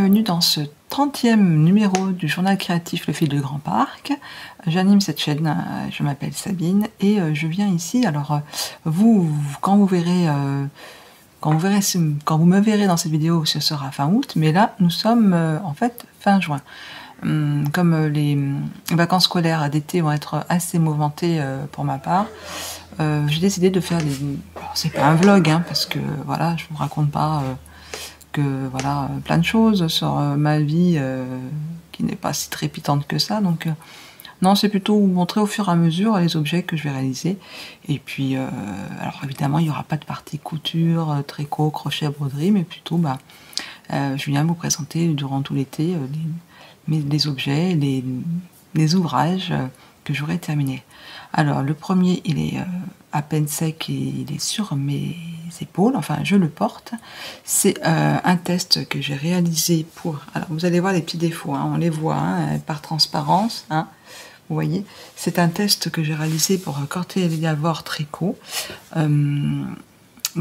bienvenue dans ce 30e numéro du journal créatif Le Fil du Grand Parc. J'anime cette chaîne, je m'appelle Sabine et je viens ici. Alors quand vous me verrez dans cette vidéo, ce sera fin août, mais là nous sommes en fait fin juin. Comme les vacances scolaires d'été vont être assez mouvementées pour ma part, j'ai décidé de faire des... C'est pas un vlog, hein, parce que voilà, je vous raconte pas plein de choses sur ma vie qui n'est pas si trépidante que ça. Donc non, c'est plutôt vous montrer au fur et à mesure les objets que je vais réaliser. Et puis, alors évidemment, il n'y aura pas de partie couture, tricot, crochet, broderie, mais plutôt, je viens vous présenter durant tout l'été les objets, les ouvrages que j'aurai terminés. Alors, le premier, il est à peine sec et il est sur mes épaules, enfin, je le porte. C'est un test que j'ai réalisé pour... Alors, vous allez voir les petits défauts, hein, on les voit par transparence, hein. Vous voyez, c'est un test que j'ai réalisé pour Cortélia-Vore Tricot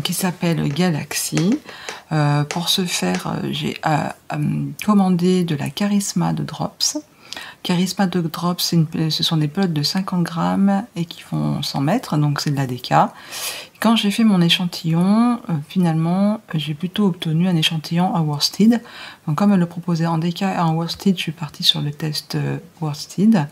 qui s'appelle Galaxy. Pour ce faire, j'ai commandé de la Charisma de Drops. Charisma de Drops, ce sont des pelotes de 50 grammes et qui font 100 mètres, donc c'est de la DK. Quand j'ai fait mon échantillon, finalement, j'ai plutôt obtenu un échantillon à worsted. Donc comme elle le proposait en DK et en worsted, je suis partie sur le test worsted.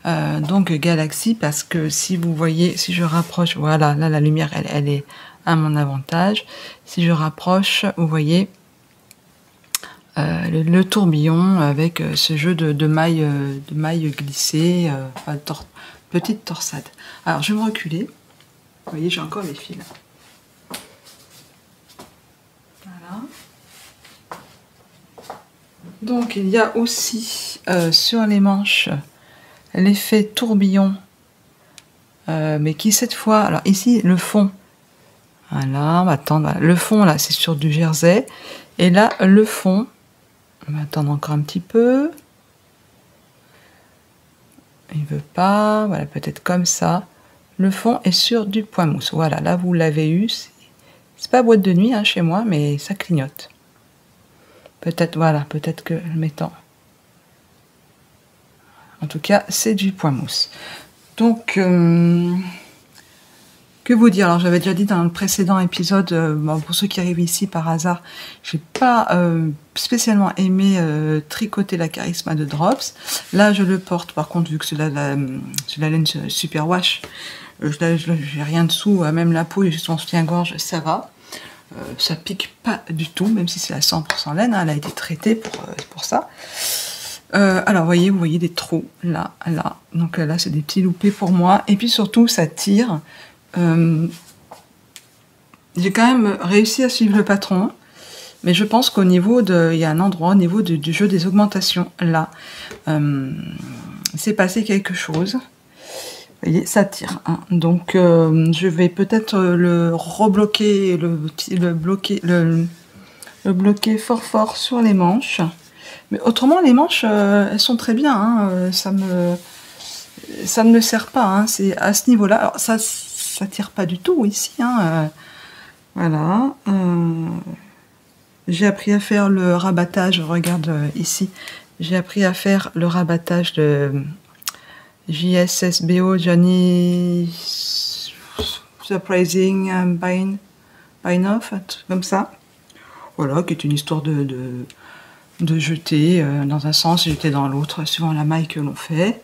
Donc Galaxy, parce que si vous voyez, si je rapproche, voilà, là la lumière, elle est à mon avantage. Si je rapproche, vous voyez, le tourbillon avec ce jeu de mailles glissées, petite torsade. Alors je vais me reculer. Vous voyez, j'ai encore les fils. Voilà. Donc il y a aussi sur les manches l'effet tourbillon, mais qui cette fois, alors ici le fond, voilà, on va attendre, le fond là c'est sur du jersey, et là le fond, on va attendre encore un petit peu, il veut pas, voilà, peut-être comme ça. Le fond est sur du point mousse. Voilà, là vous l'avez eu. C'est pas boîte de nuit hein, chez moi, mais ça clignote. Peut-être, voilà, peut-être que le mettant. En tout cas, c'est du point mousse. Donc, que vous dire? Alors, j'avais déjà dit dans le précédent épisode, pour ceux qui arrivent ici par hasard, j'ai pas spécialement aimé tricoter la Charisma de Drops. Là, je le porte. Par contre, vu que c'est la laine super wash, j'ai rien dessous, même la peau et juste mon soutien-gorge, ça va. Ça pique pas du tout, même si c'est à 100% laine, hein, elle a été traitée pour ça. Alors, vous voyez des trous, là. Donc là, c'est des petits loupés pour moi. Et puis surtout, ça tire. J'ai quand même réussi à suivre le patron, mais je pense qu'au niveau il y a un endroit au niveau du jeu des augmentations, là. C'est passé quelque chose. Vous voyez, ça tire. Hein. Donc, je vais peut-être le rebloquer, le bloquer fort sur les manches. Mais autrement, les manches, elles sont très bien. Hein. Ça ne me sert pas. Hein. C'est à ce niveau-là. Alors, ça tire pas du tout ici. Hein. Voilà. J'ai appris à faire le rabattage. Regarde ici. J'ai appris à faire le rabattage de... JSSBO, Johnny Surprising Buying Off, comme ça. Voilà, qui est une histoire de jeter dans un sens et jeter dans l'autre, suivant la maille que l'on fait.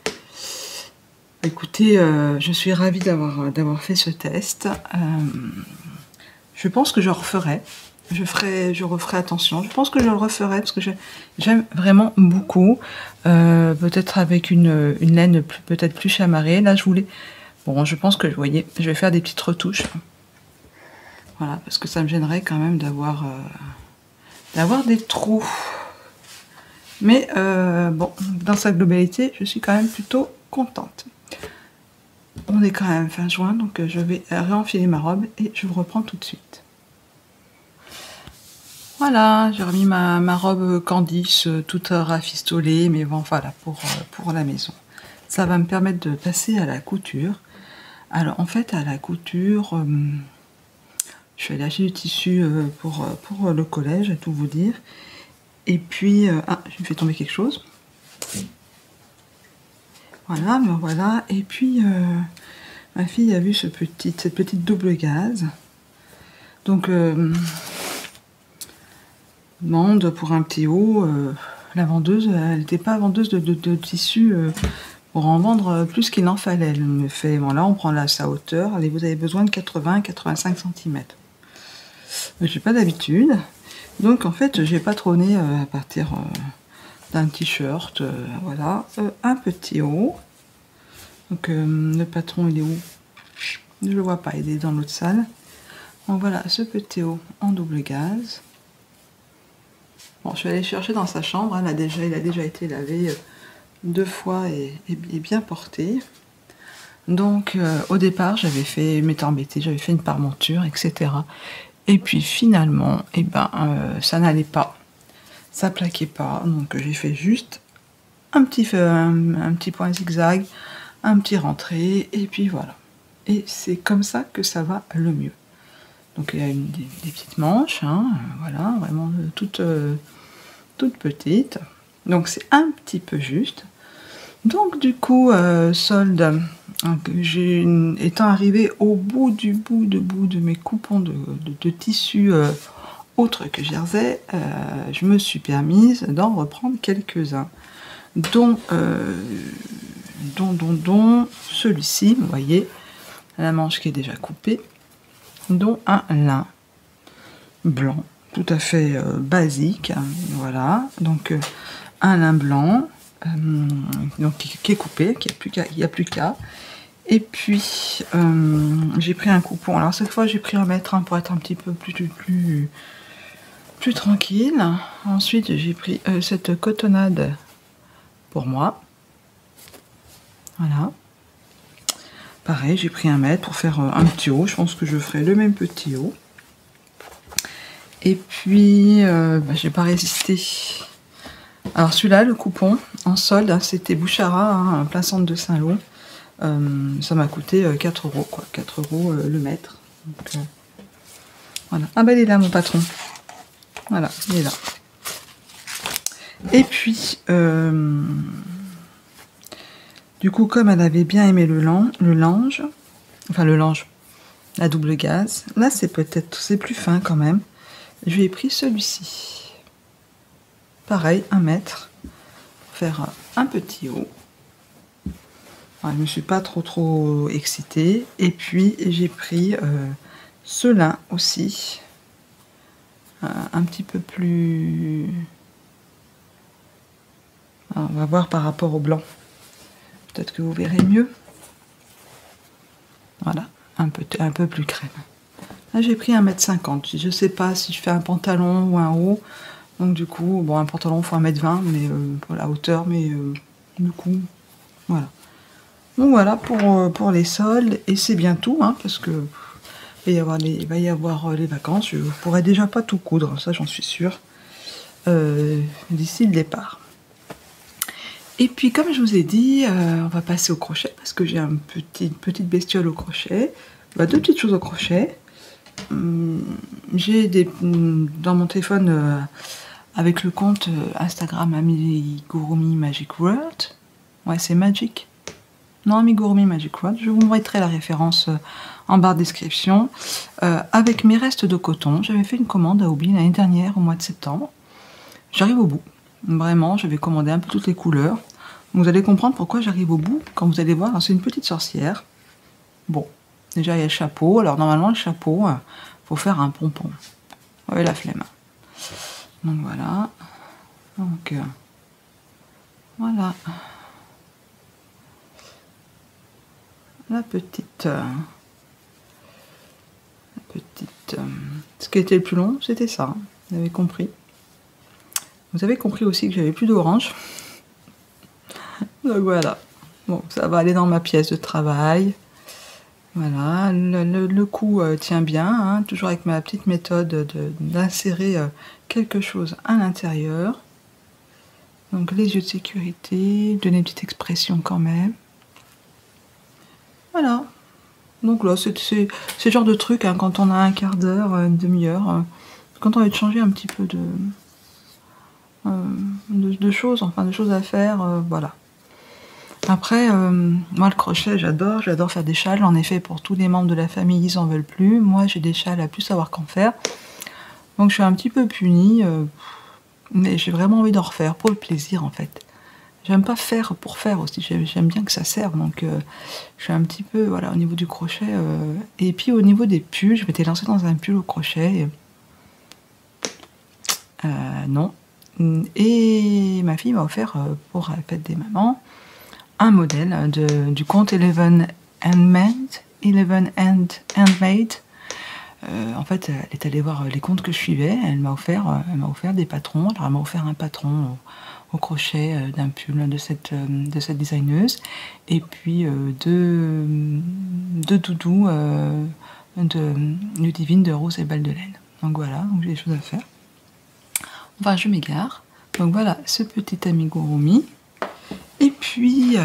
Écoutez, je suis ravie d'avoir fait ce test. Je pense que je referai. Je referai attention. Je pense que je le referai parce que j'aime vraiment beaucoup. Peut-être avec une laine peut-être plus chamarrée. Là, je voulais... Bon, je pense que, vous voyez, je vais faire des petites retouches. Voilà, parce que ça me gênerait quand même d'avoir des trous. Mais bon, dans sa globalité, je suis quand même plutôt contente. On est quand même fin juin, donc je vais réenfiler ma robe et je vous reprends tout de suite. Voilà, j'ai remis ma robe Candice toute rafistolée, mais bon, voilà, pour la maison. Ça va me permettre de passer à la couture. Alors, en fait, à la couture, je vais lâcher du tissu pour le collège, à tout vous dire. Et puis, ah, j'ai fait tomber quelque chose. Voilà, me voilà. Et puis, ma fille a vu cette petite double gaz. Donc, demande pour un petit haut. La vendeuse, elle n'était pas vendeuse de tissu pour en vendre plus qu'il n'en fallait. Elle me fait, voilà, on prend sa hauteur. Allez, vous avez besoin de 80-85 cm. J'ai pas d'habitude. Donc, en fait, j'ai patronné à partir d'un t-shirt. Voilà, un petit haut. Donc, le patron, il est où? Je le vois pas, il est dans l'autre salle. Donc, voilà, ce petit haut en double gaz. Bon, je vais aller chercher dans sa chambre. Il a déjà été lavé 2 fois et bien porté. Donc, au départ, j'avais fait, m'étais embêtée, j'avais fait une parmenture, etc. Et puis, finalement, eh ben, ça n'allait pas. Ça plaquait pas. Donc, j'ai fait juste un petit point zigzag, un petit rentré, et puis voilà. Et c'est comme ça que ça va le mieux. Donc, il y a des petites manches, hein, voilà, vraiment toutes petites. Donc, c'est un petit peu juste. Donc, du coup, solde, étant arrivée au bout de mes coupons de tissu autres que jersey, je me suis permise d'en reprendre quelques-uns. Dont celui-ci, vous voyez, la manche qui est déjà coupée, dont un lin blanc, tout à fait basique, voilà, donc un lin blanc, donc, qui est coupé, il n'y a plus qu'à. Et puis, j'ai pris un coupon, alors cette fois j'ai pris 1 mètre pour être un petit peu plus tranquille. Ensuite, j'ai pris cette cotonnade pour moi. Voilà. Pareil, j'ai pris 1 mètre pour faire un petit haut. Je pense que je ferai le même petit haut. Et puis, j'ai pas résisté. Alors celui-là, le coupon, en solde, hein, c'était Bouchara, hein, plein centre de Saint-Lô. Ça m'a coûté 4 €, quoi. 4 € le mètre. Donc, voilà. Ah ben il est là, mon patron. Voilà, il est là. Et puis, du coup, comme elle avait bien aimé le lange, la double gaz, là c'est plus fin quand même. Je lui ai pris celui-ci. Pareil, 1 mètre, pour faire un petit haut. Alors, je ne me suis pas trop excitée. Et puis, j'ai pris ce lin aussi. Un petit peu plus... Alors, on va voir par rapport au blanc. Peut-être que vous verrez mieux. Voilà, un peu plus crème. Là, j'ai pris 1,50 m. Je ne sais pas si je fais un pantalon ou un haut. Donc, du coup, bon, un pantalon, il faut 1,20 m, mais pour la hauteur, mais du coup, voilà. Donc, voilà pour les soldes. Et c'est bien tout, hein, parce que il va y avoir les vacances. Je ne pourrai déjà pas tout coudre, ça, j'en suis sûre, d'ici le départ. Et puis, comme je vous ai dit, on va passer au crochet, parce que j'ai une petite bestiole au crochet. Bah, 2 petites choses au crochet. J'ai dans mon téléphone, avec le compte Instagram Amigurumi Magic World. Ouais, c'est Magic. Non, Amigurumi Magic World. Je vous mettrai la référence en barre de description. Avec mes restes de coton, j'avais fait une commande à Obi l'année dernière, au mois de septembre. J'arrive au bout. Vraiment, j'avais commandé un peu toutes les couleurs. Vous allez comprendre pourquoi j'arrive au bout quand vous allez voir. C'est une petite sorcière. Bon, déjà il y a le chapeau. Alors normalement le chapeau, faut faire un pompon. Vous avez la flemme. Donc voilà. Donc voilà. La petite. Ce qui était le plus long, c'était ça. Hein. Vous avez compris. Vous avez compris aussi que j'avais plus d'orange. Donc voilà. Bon, ça va aller dans ma pièce de travail. Voilà. Le cou tient bien. Hein, toujours avec ma petite méthode d'insérer quelque chose à l'intérieur. Donc les yeux de sécurité. Donner une petite expression quand même. Voilà. Donc là, c'est le genre de truc, hein, quand on a un quart d'heure, une demi-heure, quand on veut changer un petit peu de choses, enfin de choses à faire, voilà. Après, moi le crochet j'adore faire des châles, en effet pour tous les membres de la famille ils en veulent plus, moi j'ai des châles à plus savoir qu'en faire, donc je suis un petit peu punie, mais j'ai vraiment envie d'en refaire, pour le plaisir en fait. J'aime pas faire pour faire aussi, j'aime bien que ça serve, donc je suis un petit peu, voilà, au niveau du crochet, et puis au niveau des pulls, je m'étais lancée dans un pull au crochet, non, et ma fille m'a offert pour la fête des mamans, un modèle du compte Eleven Handmade. En fait, elle est allée voir les comptes que je suivais. Elle m'a offert des patrons. Alors, elle m'a offert un patron au crochet d'un pull de cette designeuse, et puis deux doudous de Ludivine de Rose et Balle de Laine. Donc voilà, donc j'ai des choses à faire. Enfin, je m'égare. Donc voilà, ce petit amigurumi. Et puis,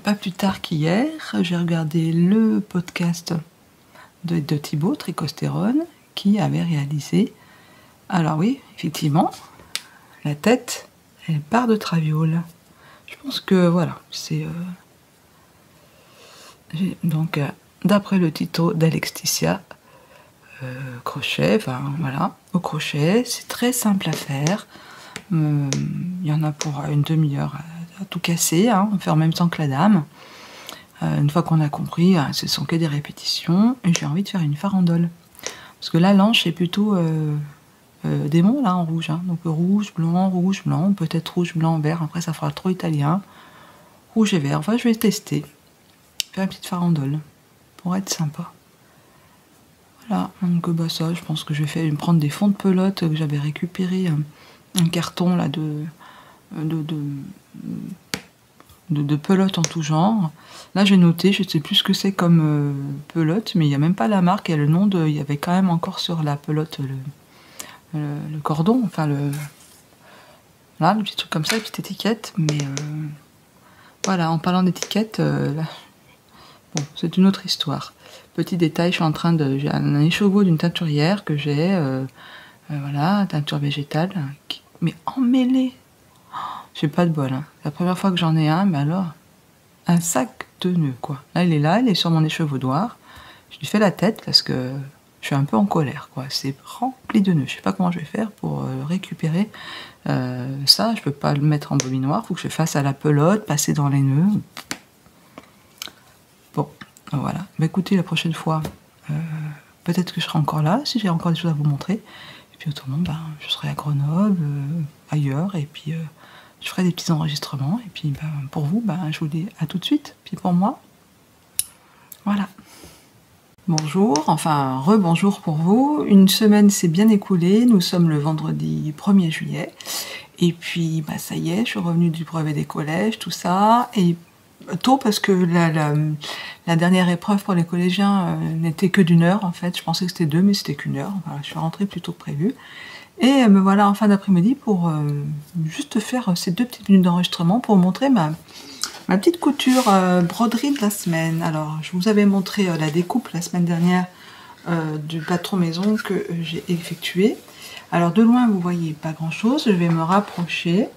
pas plus tard qu'hier, j'ai regardé le podcast de Thibaut Tricostérone qui avait réalisé. Alors oui, effectivement, la tête, elle part de Traviole. Je pense que voilà, c'est donc d'après le titre d'Alexticia, crochet, enfin voilà, au crochet, c'est très simple à faire. Il y en a pour une demi-heure à tout casser, hein, on fait en même temps que la dame. Une fois qu'on a compris, ce sont que des répétitions, et j'ai envie de faire une farandole. Parce que là, l'anche est plutôt démon, là, en rouge. Hein. Donc rouge, blanc, peut-être rouge, blanc, vert. Après, ça fera trop italien. Rouge et vert. Enfin, je vais tester. Faire une petite farandole. Pour être sympa. Voilà. Donc, bah, ça, je pense que je vais me prendre des fonds de pelote que j'avais récupéré. Un carton, là, de pelote en tout genre. Là j'ai noté, je ne sais plus ce que c'est comme pelote, mais il n'y a même pas la marque, il y a le nom de. Il y avait quand même encore sur la pelote le cordon, enfin là, le petit truc comme ça, la petite étiquette, mais voilà, en parlant d'étiquette, bon, c'est une autre histoire. Petit détail, je suis en train de. J'ai un écheveau d'une teinturière que j'ai, voilà, teinture végétale, mais emmêlée. J'ai pas de bol, hein. C'est la première fois que j'en ai un, mais alors, un sac de nœuds, quoi. Là, il est sur mon échevaudoir. Je lui fais la tête parce que je suis un peu en colère, quoi. C'est rempli de nœuds. Je sais pas comment je vais faire pour récupérer ça. Je peux pas le mettre en bobinoir. Faut que je fasse à la pelote, passer dans les nœuds. Bon, voilà. Mais écoutez, la prochaine fois, peut-être que je serai encore là, si j'ai encore des choses à vous montrer. Et puis autrement, ben, je serai à Grenoble, ailleurs, et puis je ferai des petits enregistrements. Et puis ben, pour vous, ben, je vous dis à tout de suite. Puis pour moi, voilà. Bonjour, enfin rebonjour pour vous. Une semaine s'est bien écoulée. Nous sommes le vendredi 1er juillet. Et puis bah, ça y est, je suis revenue du brevet des collèges, tout ça. Et tôt parce que la dernière épreuve pour les collégiens n'était que d'une heure en fait. Je pensais que c'était 2, mais c'était qu'une heure. Voilà, je suis rentrée plus tôt que prévu. Et me voilà en fin d'après-midi pour juste faire ces 2 petites minutes d'enregistrement pour vous montrer ma petite couture broderie de la semaine. Alors, je vous avais montré la découpe la semaine dernière du patron maison que j'ai effectué. Alors, de loin, vous voyez pas grand-chose. Je vais me rapprocher.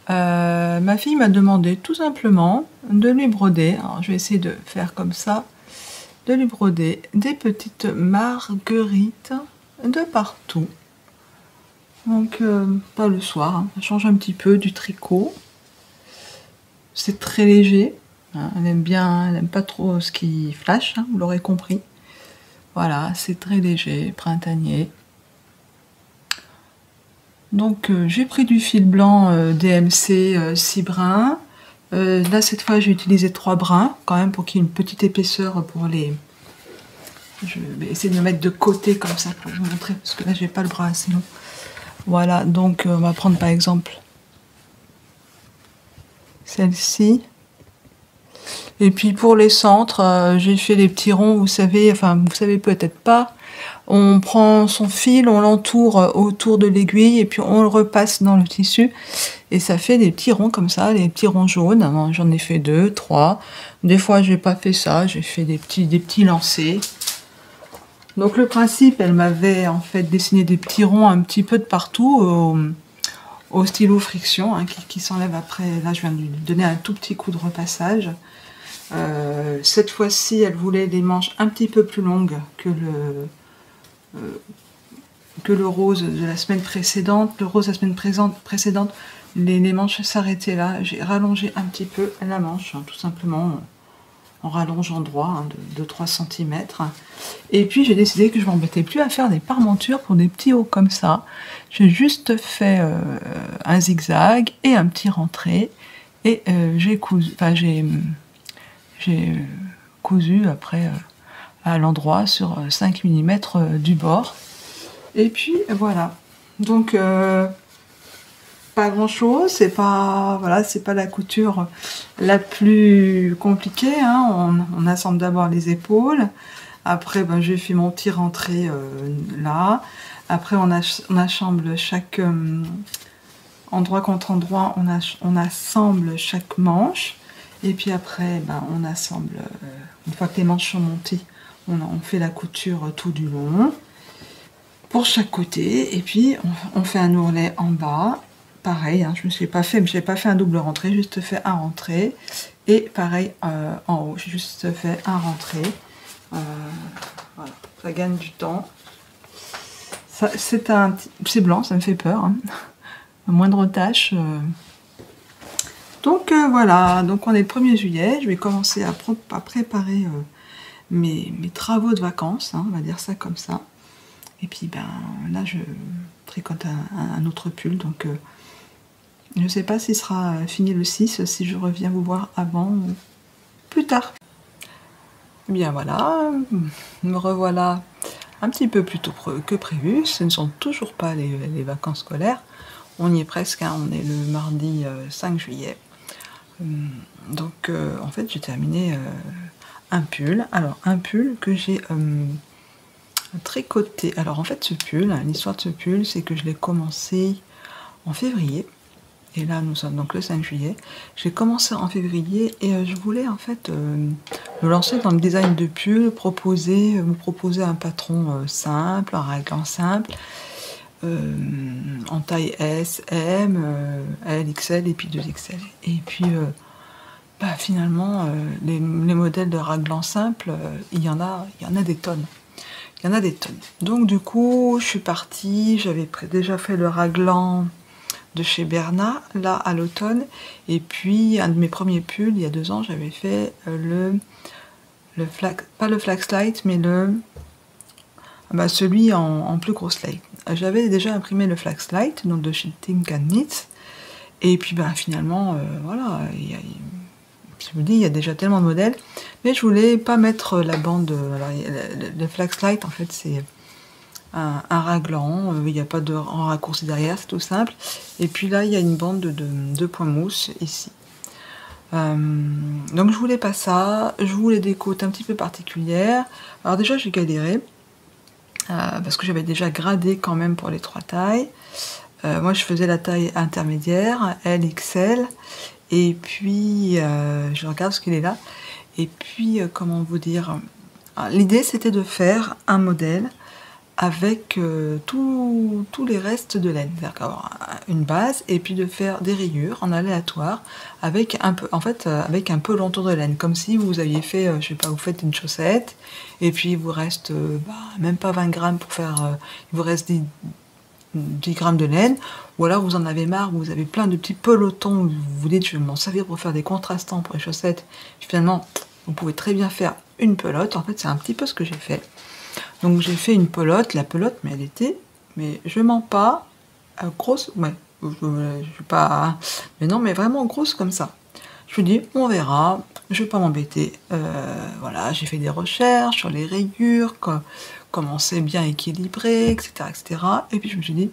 Ma fille m'a demandé tout simplement de lui broder. Alors, je vais essayer de faire comme ça. De lui broder des petites marguerites de partout. Donc, pas le soir. Hein. Ça change un petit peu du tricot. C'est très léger, hein, elle aime bien, elle n'aime pas trop ce qui flash, hein, vous l'aurez compris. Voilà, c'est très léger, printanier. Donc j'ai pris du fil blanc DMC 6 brins. Là cette fois j'ai utilisé 3 brins, quand même pour qu'il y ait une petite épaisseur pour les... Je vais essayer de me mettre de côté comme ça pour vous montrer, parce que là j'ai pas le bras assez long. Voilà, donc on va prendre par exemple celle-ci. Et puis pour les centres, j'ai fait les petits ronds, vous savez, enfin vous savez peut-être pas. On prend son fil, on l'entoure autour de l'aiguille et puis on le repasse dans le tissu. Et ça fait des petits ronds comme ça, des petits ronds jaunes. J'en ai fait 2, 3. Des fois j'ai pas fait ça, j'ai fait des petits lancers. Donc le principe, elle m'avait en fait dessiné des petits ronds un petit peu de partout au stylo friction, hein, qui s'enlève après. Là, je viens de lui donner un tout petit coup de repassage. Cette fois-ci, elle voulait des manches un petit peu plus longues que le rose de la semaine précédente. Le rose de la semaine précédente, les manches s'arrêtaient là. J'ai rallongé un petit peu la manche, hein, tout simplement en rallongeant droit, hein, de 3 cm. Et puis j'ai décidé que je m'embêtais plus à faire des parmentures pour des petits hauts comme ça. J'ai juste fait un zigzag et un petit rentré. Et j'ai cousu, cousu après à l'endroit sur 5 mm du bord. Et puis voilà. Donc pas grand chose, c'est pas, voilà, c'est pas la couture la plus compliquée, hein. On assemble d'abord les épaules, après ben, j'ai fait mon petit rentré là, après on assemble chaque endroit contre endroit, on assemble chaque manche, et puis après ben, on assemble, une fois que les manches sont montées, on fait la couture tout du long pour chaque côté, et puis on fait un ourlet en bas. Pareil, hein, je n'ai pas fait un double rentré, juste fait un rentré. Et pareil en haut, j'ai juste fait un rentré. Voilà, ça gagne du temps. C'est blanc, ça me fait peur. Hein. Moindre tâche. Donc voilà, donc on est le 1er juillet. Je vais commencer à préparer mes travaux de vacances, hein, on va dire ça comme ça. Et puis ben là, je tricote un autre pull, donc... je ne sais pas s'il sera fini le 6, si je reviens vous voir avant ou plus tard. Bien voilà, me revoilà un petit peu plus tôt que prévu. Ce ne sont toujours pas les vacances scolaires. On y est presque, hein, on est le mardi 5 juillet. Donc en fait j'ai terminé un pull. Alors un pull que j'ai tricoté. Alors en fait ce pull, l'histoire de ce pull, c'est que je l'ai commencé en février. Et là, nous sommes donc le 5 juillet. J'ai commencé en février et je voulais en fait me lancer dans le design de pull, me proposer un patron simple, un raglan simple, en taille S, M, L, XL et puis 2XL. Et puis bah, finalement, les modèles de raglan simple, il y en a des tonnes. Il y en a des tonnes. Donc du coup, je suis partie, j'avais déjà fait le raglan de chez Bernat, là à l'automne, et puis un de mes premiers pulls, il y a 2 ans, j'avais fait pas le Flaxlight, mais celui en plus grosse light. J'avais déjà imprimé le Flaxlight, donc de chez Think and Knit, et puis bah, finalement, voilà, je me dis, il y a déjà tellement de modèles, mais je voulais pas mettre la bande, alors, le Flaxlight, en fait, c'est un raglan, il n'y a pas de raccourci derrière, c'est tout simple. Et puis là, il y a une bande de points mousse ici. Donc je voulais pas ça, je voulais des côtes un petit peu particulières. Alors déjà, j'ai galéré, parce que j'avais déjà gradé quand même pour les 3 tailles. Moi, je faisais la taille intermédiaire, L, XL, et puis, je regarde ce qu'il est là. Et puis, comment vous dire, l'idée, c'était de faire un modèle avec tous les restes de laine, c'est-à-dire avoir une base et puis de faire des rayures en aléatoire avec un peu, en fait, avec un peu l'entour de laine, comme si vous aviez fait, je sais pas, vous faites une chaussette et puis il vous reste même pas 20 grammes pour faire, il vous reste 10 grammes de laine, ou alors vous en avez marre, vous avez plein de petits pelotons, vous vous dites je vais m'en servir pour faire des contrastants pour les chaussettes, finalement vous pouvez très bien faire une pelote. En fait c'est un petit peu ce que j'ai fait. Donc j'ai fait une pelote, la pelote, mais elle était, mais je mens pas, grosse, ouais, je suis pas, mais non, mais vraiment grosse comme ça. Je me dis, on verra, je vais pas m'embêter. Voilà, j'ai fait des recherches sur les rayures, comment c'est bien équilibré, etc., etc. Et puis je me suis dit,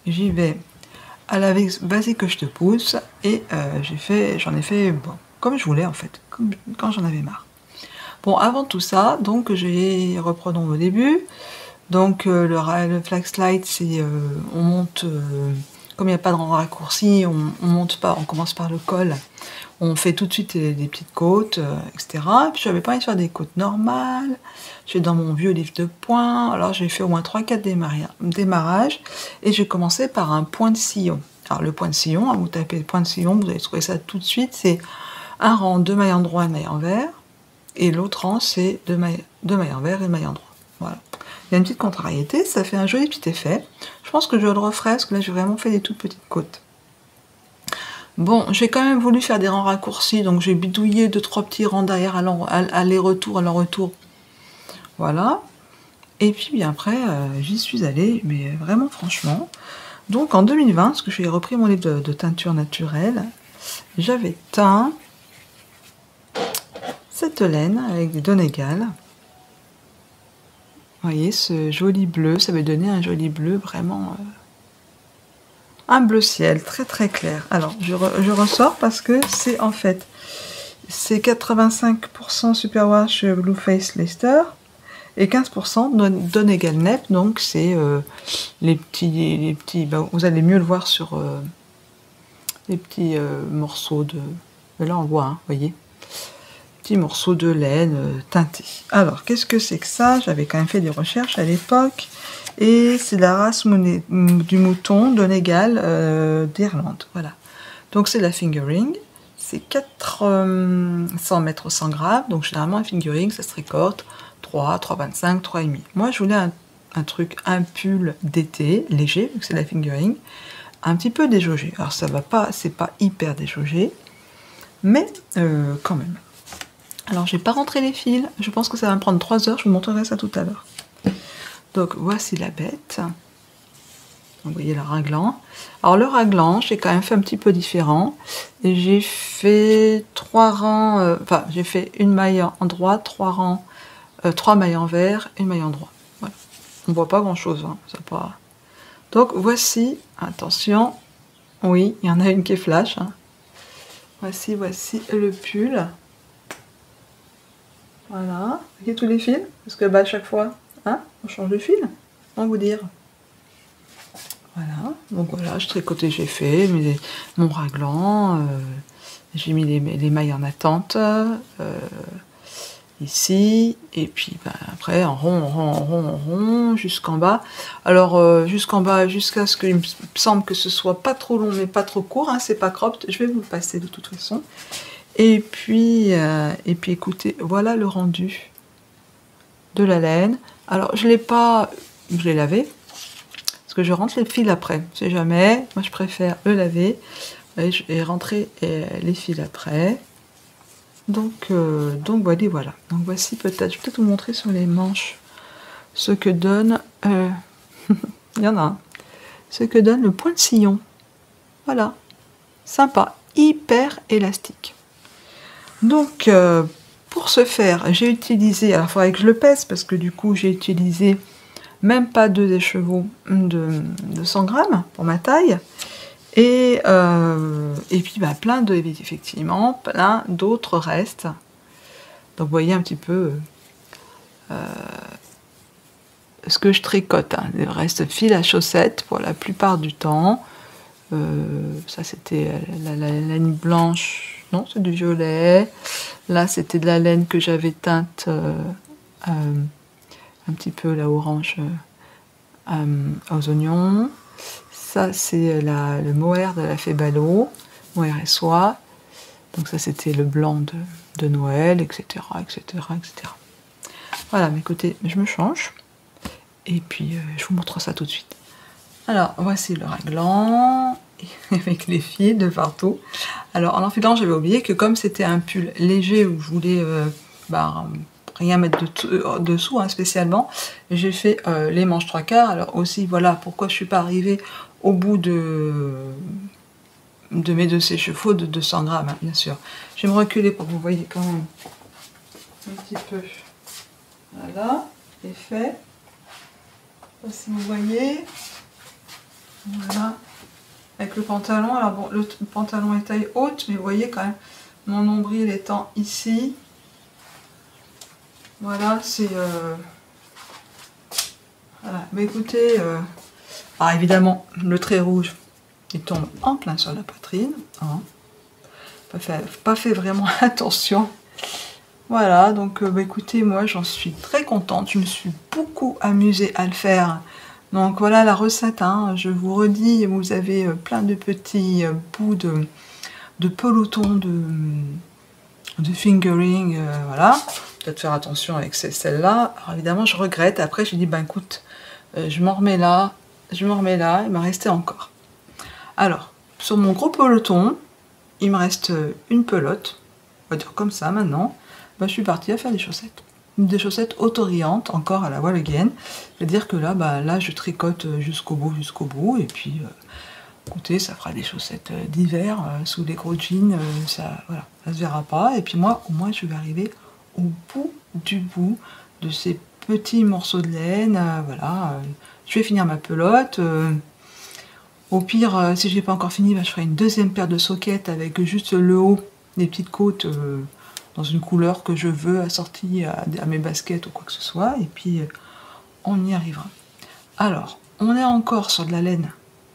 j'y vais à la vas-y que je te pousse, et j'en ai fait bon, comme je voulais en fait, comme quand j'en avais marre. Bon, avant tout ça, donc reprenons au début. Donc le Flaxlight, c'est on monte, comme il n'y a pas de raccourci, on monte pas, on commence par le col, on fait tout de suite des petites côtes, etc. Et puis j'avais pas envie de faire des côtes normales, je suis dans mon vieux livre de points, alors j'ai fait au moins 3-4 démarrages, et j'ai commencé par un point de sillon. Alors le point de sillon, hein, vous tapez le point de sillon, vous allez trouver ça tout de suite, c'est un rang, 2 mailles endroit, une maille envers, et l'autre rang c'est 2 mailles envers et une maille endroit. Voilà. Il y a une petite contrariété, ça fait un joli petit effet. Je pense que je le referai, parce que là j'ai vraiment fait des toutes petites côtes. Bon, j'ai quand même voulu faire des rangs raccourcis, donc j'ai bidouillé 2-3 petits rangs derrière aller-retour, aller-retour. Voilà. Et puis bien après, j'y suis allée, mais vraiment franchement. Donc en 2020, parce que j'ai repris mon livre de teinture naturelle, j'avais teint cette laine avec des Donegal. Vous voyez ce joli bleu, ça va donner un joli bleu vraiment... un bleu ciel, très très clair. Alors, je ressors parce que c'est en fait, c'est 85% Superwash Blueface Leicester et 15% Donegal Nep, donc c'est les petits bah, vous allez mieux le voir sur les petits morceaux de... Là on voit, hein, vous voyez, petits morceaux de laine teintés. Alors, qu'est-ce que c'est que ça? J'avais quand même fait des recherches à l'époque. Et c'est la race du mouton Donegal d'Irlande. Voilà. Donc c'est la fingering. C'est 400 mètres au 100 grammes. Donc généralement un fingering, ça se récolte 3, 3,25, 3,5. Moi je voulais un truc, un pull d'été, léger, vu que c'est la fingering, un petit peu déjaugé. Alors ça va pas, c'est pas hyper déjaugé, mais quand même. Alors j'ai pas rentré les fils. Je pense que ça va me prendre 3 heures. Je vous montrerai ça tout à l'heure. Donc voici la bête. Vous voyez le raglan. Alors le raglan, j'ai quand même fait un petit peu différent. J'ai fait 3 rangs, enfin j'ai fait une maille endroit, 3 rangs, 3 mailles envers, une maille endroit. Voilà. On voit pas grand chose, hein, ça pas. Donc voici, attention, oui, il y en a une qui est flash. Hein. Voici le pull. Voilà, vous voyez tous les fils, parce que bah, à chaque fois. Hein, on change de fil, on va vous dire. Voilà, donc voilà, je tricotais, j'ai fait mon raglan, j'ai mis les mailles en attente, ici, et puis ben, après en rond, en rond, jusqu'en bas. Alors jusqu'en bas, jusqu'à ce qu'il me semble que ce soit pas trop long, mais pas trop court, hein, c'est pas cropped, je vais vous le passer de toute façon. Et puis écoutez, voilà le rendu de la laine. Alors, je l'ai lavé, parce que je rentre les fils après, je sais jamais, moi je préfère le laver, et rentrer les fils après. Donc voilà. Donc voici peut-être, je vais peut-être vous montrer sur les manches ce que donne, il y en a un, ce que donne le point de sillon. Voilà, sympa, hyper élastique. Donc, pour ce faire, j'ai utilisé, alors il faudrait que je le pèse, parce que du coup j'ai utilisé même pas 2 écheveaux de 100 grammes pour ma taille, et puis bah, effectivement, plein d'autres restes. Donc vous voyez un petit peu ce que je tricote, hein, des restes fil à chaussettes pour la plupart du temps. Ça c'était la laine blanche, non c'est du violet. Là c'était de la laine que j'avais teinte un petit peu la orange aux oignons. Ça c'est le mohair de la Fébalo, mohair et soie. Donc ça c'était le blanc de Noël, etc., etc., etc. Voilà, mais écoutez, je me change. Et puis je vous montre ça tout de suite. Alors, voici le raglan, avec les fils de partout. Alors, en enfilant, j'avais oublié que comme c'était un pull léger où je voulais rien mettre dessous, hein, spécialement, j'ai fait les manches 3/4. Alors aussi, voilà pourquoi je ne suis pas arrivée au bout de mes 2 sèche-chevaux de 200 grammes, hein, bien sûr. Je vais me reculer pour que vous voyez quand même un petit peu. Voilà, c'est fait. Si vous voyez. Voilà, avec le pantalon. Alors bon, le pantalon est taille haute, mais vous voyez quand même mon nombril étant ici. Voilà, c'est voilà. Mais écoutez, alors évidemment le trait rouge il tombe en plein sur la poitrine, hein. Pas fait vraiment attention. Voilà, donc écoutez, moi j'en suis très contente. Je me suis beaucoup amusée à le faire Donc voilà la recette, hein. Je vous redis, vous avez plein de petits bouts de peloton, de fingering, voilà. Peut-être faire attention avec celle-là. Alors évidemment, je regrette. Après, j'ai dit, ben écoute, je m'en remets là, il m'en restait encore. Alors, sur mon gros peloton, il me reste une pelote, on va dire comme ça maintenant. Ben, je suis partie à faire des chaussettes. Des chaussettes autorillantes, encore à la voile again. C'est-à-dire que là, là, je tricote jusqu'au bout, et puis, écoutez, ça fera des chaussettes d'hiver, sous les gros jeans, ça, voilà, ça se verra pas. Et puis moi, au moins, je vais arriver au bout du bout de ces petits morceaux de laine, voilà. Je vais finir ma pelote. Au pire, si j'ai pas encore fini, je ferai une deuxième paire de soquettes avec juste le haut, des petites côtes, dans une couleur que je veux, assortie à mes baskets ou quoi que ce soit, et puis on y arrivera. Alors, on est encore sur de la laine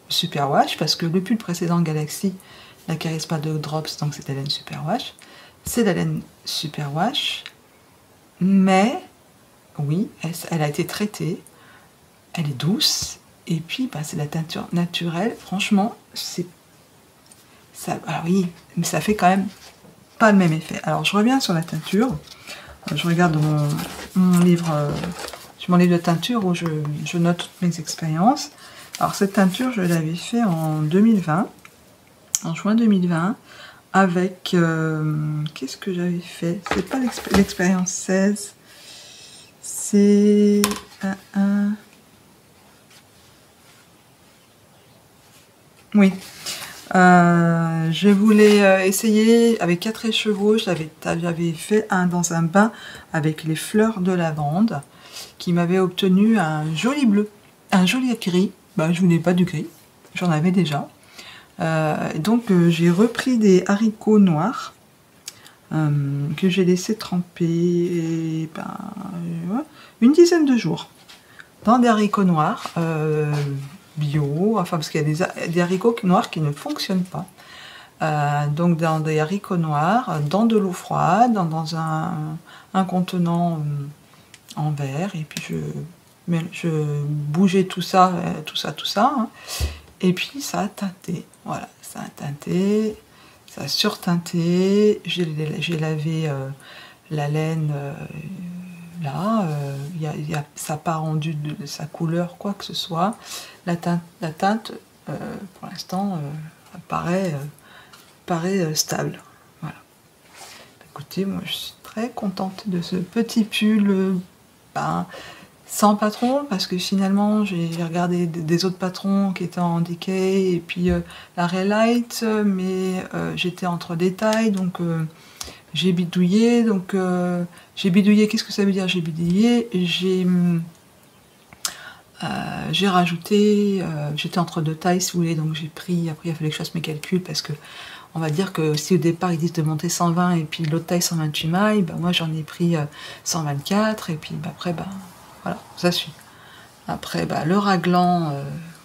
Superwash, parce que le pull précédent Galaxy n'acquérisse pas de drops, donc c'est la laine Superwash. C'est la laine Superwash, mais oui, elle a été traitée, elle est douce, et puis c'est la teinture naturelle. Franchement, c'est ça. Alors oui, mais ça fait quand même pas le même effet. Alors je reviens sur la teinture. Je regarde mon livre, mon livre de teinture où je note toutes mes expériences. Alors cette teinture, je l'avais fait en 2020, en juin 2020, avec qu'est-ce que j'avais fait? C'est pas l'expérience 16, c'est oui. Je voulais essayer avec 4 écheveaux. J'avais fait un dans un bain avec les fleurs de lavande qui m'avait obtenu un joli bleu, un joli gris. Je voulais pas du gris, j'en avais déjà. Donc j'ai repris des haricots noirs que j'ai laissé tremper une dizaine de jours dans des haricots noirs bio, enfin parce qu'il y a des haricots noirs qui ne fonctionnent pas. Donc dans des haricots noirs, dans de l'eau froide, dans un contenant en verre, et puis je bougeais tout ça, hein, et puis ça a teinté, voilà, ça a teinté, ça a surteinté, j'ai lavé la laine, là, ça n'a pas rendu de sa couleur, quoi que ce soit. La teinte pour l'instant, paraît stable. Voilà. Écoutez, moi je suis très contente de ce petit pull sans patron, parce que finalement j'ai regardé des autres patrons qui étaient en decay, et puis la Relight, mais j'étais entre des tailles, donc j'ai bidouillé, qu'est-ce que ça veut dire? J'ai bidouillé, j'ai rajouté, j'étais entre deux tailles si vous voulez, donc j'ai pris, après il a fallu que je fasse mes calculs, parce que on va dire que si au départ ils disent de monter 120 et puis l'autre taille 128 mailles, moi j'en ai pris 124, et puis après voilà, ça suit. Après le raglan,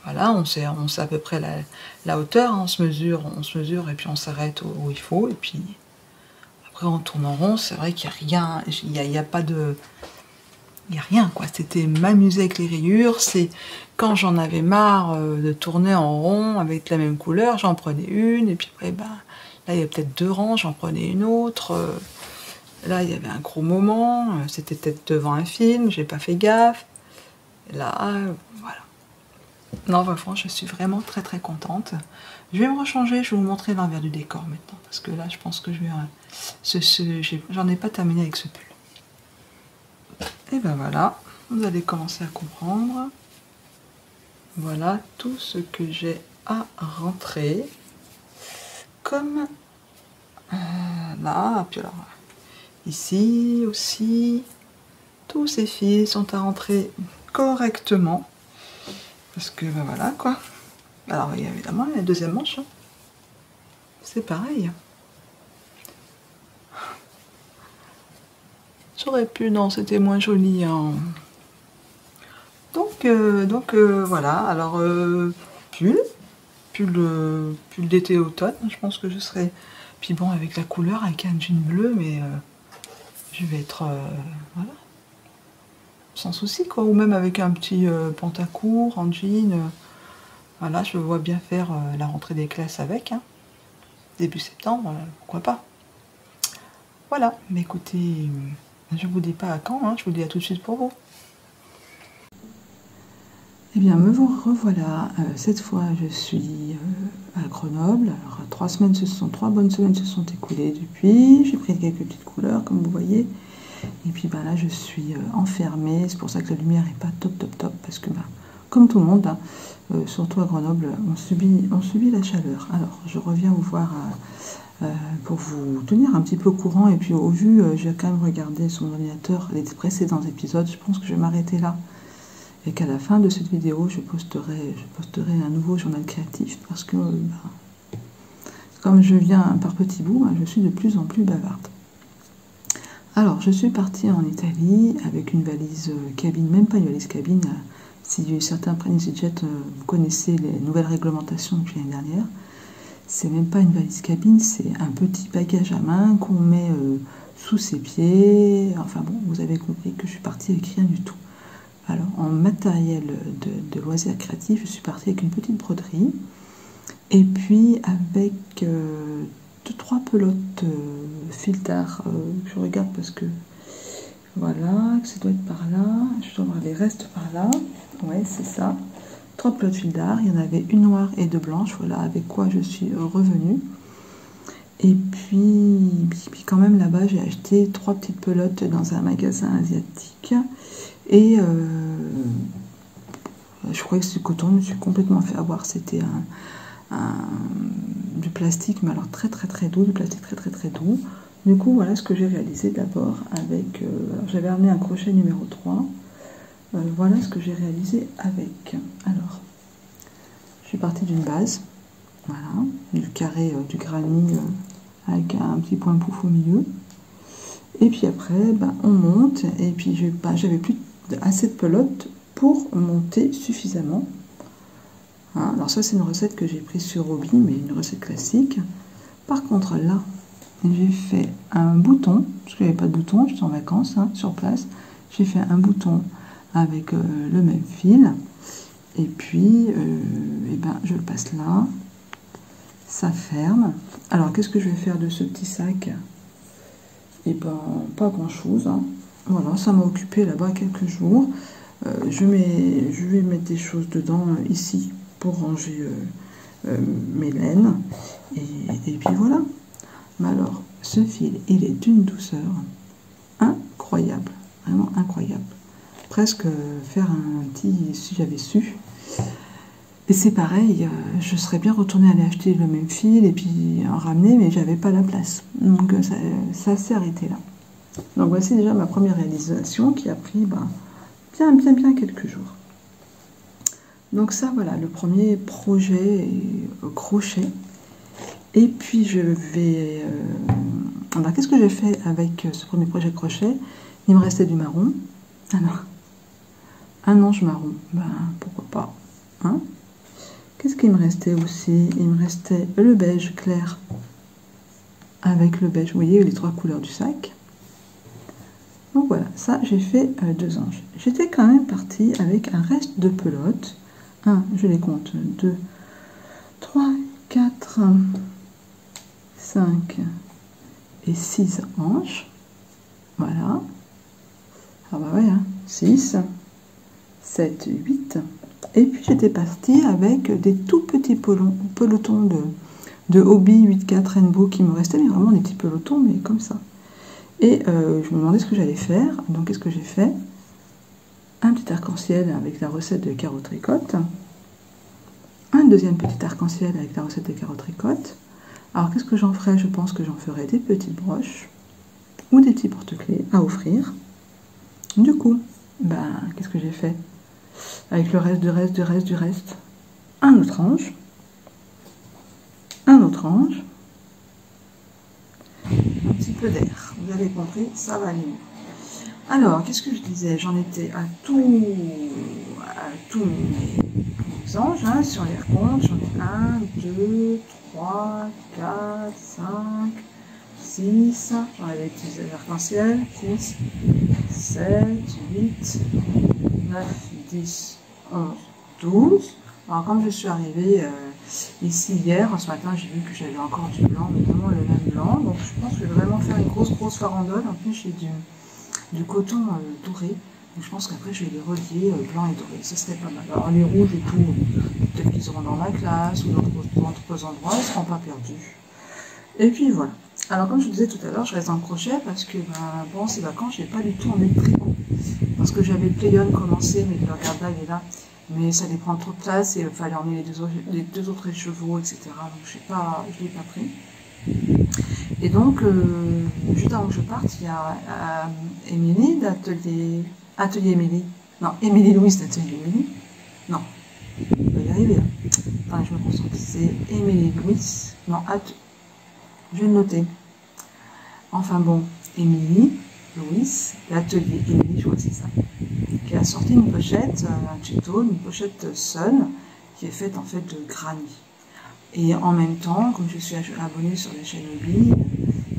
voilà, on sait à peu près la hauteur, hein, on se mesure et puis on s'arrête où il faut, et puis après on tourne en rond. C'est vrai qu'il n'y a rien, il n'y a pas de... Il n'y a rien, quoi. C'était m'amuser avec les rayures. C'est quand j'en avais marre de tourner en rond avec la même couleur, j'en prenais une, et puis après, là il y a peut-être 2 rangs, j'en prenais une autre. Là il y avait un gros moment, c'était peut-être devant un film, j'ai pas fait gaffe. Là, voilà. Non, franchement, je suis vraiment très très contente. Je vais me rechanger, je vais vous montrer l'envers du décor maintenant, parce que là je pense que je vais... J'en ai pas terminé avec ce pull. Et voilà, vous allez commencer à comprendre. Voilà tout ce que j'ai à rentrer. Comme là, puis alors ici aussi, tous ces fils sont à rentrer correctement. Parce que voilà quoi. Alors il y a évidemment la deuxième manche. Hein. C'est pareil. J'aurais pu, non, c'était moins joli. Hein. Donc voilà, alors pull d'été automne, je pense que je serai. Puis bon, avec la couleur, avec un jean bleu, mais je vais être voilà. sans souci, quoi. Ou même avec un petit pantacourt, en jean. Voilà, je me vois bien faire la rentrée des classes avec, hein. Début septembre, pourquoi pas. Voilà, mais écoutez, je vous dis pas à quand, hein, je vous dis à tout de suite pour vous. Eh bien, me revoilà. Cette fois, je suis à Grenoble. Alors, 3 bonnes semaines se sont écoulées depuis. J'ai pris quelques petites couleurs, comme vous voyez. Et puis, ben, là, je suis enfermée. C'est pour ça que la lumière n'est pas top, top, top. Parce que, ben, comme tout le monde, hein, surtout à Grenoble, on subit la chaleur. Alors, je reviens vous voir pour vous tenir un petit peu au courant. Et puis, au vu, j'ai quand même regardé sur mon ordinateur les précédents épisodes. Je pense que je vais m'arrêter là. Et qu'à la fin de cette vidéo, je posterai un nouveau journal créatif parce que, comme je viens par petits bouts, je suis de plus en plus bavarde. Alors, je suis partie en Italie avec une valise cabine, même pas une valise cabine. Si certains prennent EasyJet, vous connaissez les nouvelles réglementations depuis l'année dernière. C'est même pas une valise cabine, c'est un petit bagage à main qu'on met sous ses pieds. Enfin bon, vous avez compris que je suis partie avec rien du tout. Alors, en matériel de loisirs créatifs, je suis partie avec une petite broderie et puis avec 2-3 pelotes fil d'art. Je regarde parce que voilà, que ça doit être par là. Je dois avoir les restes par là. Ouais, c'est ça. 3 pelotes fil d'art. Il y en avait une noire et 2 blanches. Voilà avec quoi je suis revenue. Et puis quand même là-bas, j'ai acheté 3 petites pelotes dans un magasin asiatique. Et je croyais que c'était du coton, je me suis complètement fait avoir. C'était du plastique, mais alors très très très doux, du plastique très très très doux. Du coup, voilà ce que j'ai réalisé d'abord avec... j'avais amené un crochet numéro 3. Voilà ce que j'ai réalisé avec. Alors, je suis partie d'une base, voilà, du carré, du granit avec un petit point pouf au milieu. Et puis après, on monte, et puis j'avais plus assez de pelote pour monter suffisamment. Hein, alors ça, c'est une recette que j'ai prise sur Roby, mais une recette classique. Par contre, là, j'ai fait un bouton, parce qu'il n'y avait pas de bouton, j'étais en vacances, hein, sur place. J'ai fait un bouton avec le même fil, et puis je le passe là, ça ferme. Alors, qu'est-ce que je vais faire de ce petit sac? Et pas grand chose, hein. Voilà, ça m'a occupé là-bas quelques jours. Je vais mettre des choses dedans ici pour ranger mes laines. Et puis voilà. Mais alors, ce fil, il est d'une douceur incroyable. Vraiment incroyable. Presque faire un petit, si j'avais su. Et c'est pareil, je serais bien retournée aller acheter le même fil et puis en ramener, mais j'avais pas la place. Donc ça s'est arrêté là. Donc voici déjà ma première réalisation qui a pris bien quelques jours. Donc ça, voilà, le premier projet crochet. Et puis je vais... alors qu'est-ce que j'ai fait avec ce premier projet crochet? Il me restait du marron. Alors, un ange marron, pourquoi pas, hein? Qu'est-ce qu'il me restait aussi? Il me restait le beige clair avec le beige, vous voyez les 3 couleurs du sac. Donc voilà, ça j'ai fait 2 anges. J'étais quand même partie avec un reste de pelote. Je les compte, 2, 3, 4, 5 et 6 anges. Voilà. Ah bah ouais, 6, 7, 8. Et puis j'étais partie avec des tout petits pelotons de Hobby 8-4 Rainbow qui me restaient, mais vraiment des petits pelotons, mais comme ça. Et je me demandais ce que j'allais faire. Donc qu'est-ce que j'ai fait? Un petit arc-en-ciel avec la recette de carreau tricote. Un deuxième petit arc-en-ciel avec la recette de carreau tricote. Alors qu'est-ce que j'en ferai? Je pense que j'en ferai des petites broches ou des petits porte-clés à offrir. Du coup, qu'est-ce que j'ai fait? Avec le reste, un autre ange, un petit peu d'air. Vous avez compris, ça va mieux. Alors, qu'est-ce que je disais? J'en étais à tous mes anges, hein, si on les recompte. J'en ai 1, 2, 3, 4, 5, 6, j'en avais des petits arcs-en-ciel, 6, 7, 8, 9, 10, 11, 12. Alors comme je suis arrivée ici hier, ce matin, j'ai vu que j'avais encore du blanc, mais vraiment le même blanc. Donc je pense que je vais vraiment faire une grosse farandole. En plus j'ai du coton doré. Donc je pense qu'après je vais les relier blanc et doré. Ça serait pas mal. Alors les rouges et tout, peut-être qu'ils seront dans ma classe ou dans d'autres endroits, ils ne seront pas perdus. Et puis voilà. Alors comme je vous disais tout à l'heure, je reste en crochet parce que bon, ces vacances, je n'ai pas du tout envie de tricot. Parce que j'avais le Playon commencé, mais le garde-bag est là. Mais ça allait prendre trop de place et il fallait emmener les deux autres écheveaux, etc. Donc je ne l'ai pas pris. Et donc, juste avant que je parte, il y a Émilie d'Atelier Émilie. Non, Émilie Louise d'Atelier Émilie. Non, on va y arriver là. Attendez, je me concentre. C'est Émilie Louise. Non, je vais le noter. Enfin bon, Émilie Louise d'Atelier Émilie, je crois que c'est ça. Qui a sorti une pochette, un tuto, une pochette Sun, qui est faite en fait de granit. Et en même temps, comme je suis abonnée sur la chaîne Obi,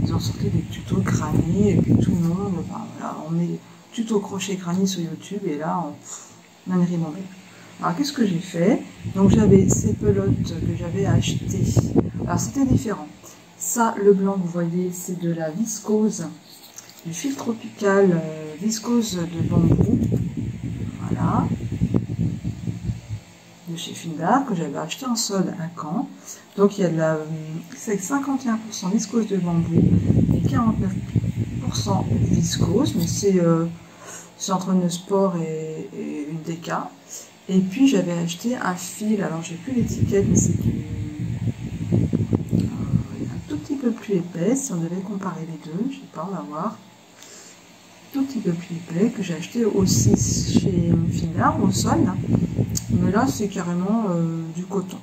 ils ont sorti des tutos granit, et puis tout le monde, voilà, on met tuto crochet granit sur YouTube, et là, on a une ribambelle. Alors qu'est-ce que j'ai fait? Donc j'avais ces pelotes que j'avais achetées. Alors c'était différent. Ça, le blanc, vous voyez, c'est de la viscose, du fil tropical viscose de bambou. Voilà. De chez Findar, que j'avais acheté en solde à Caen. Donc il y a de la, c'est 51% viscose de bambou et 49% viscose, mais c'est entre une sport et une déca. Et puis j'avais acheté un fil, alors j'ai plus l'étiquette, mais c'est un tout petit peu plus épais, si on devait comparer les deux, je sais pas, on va voir. Tout petit peu plus épais, que j'ai acheté aussi chez Findar, au sol. Mais là, c'est carrément du coton.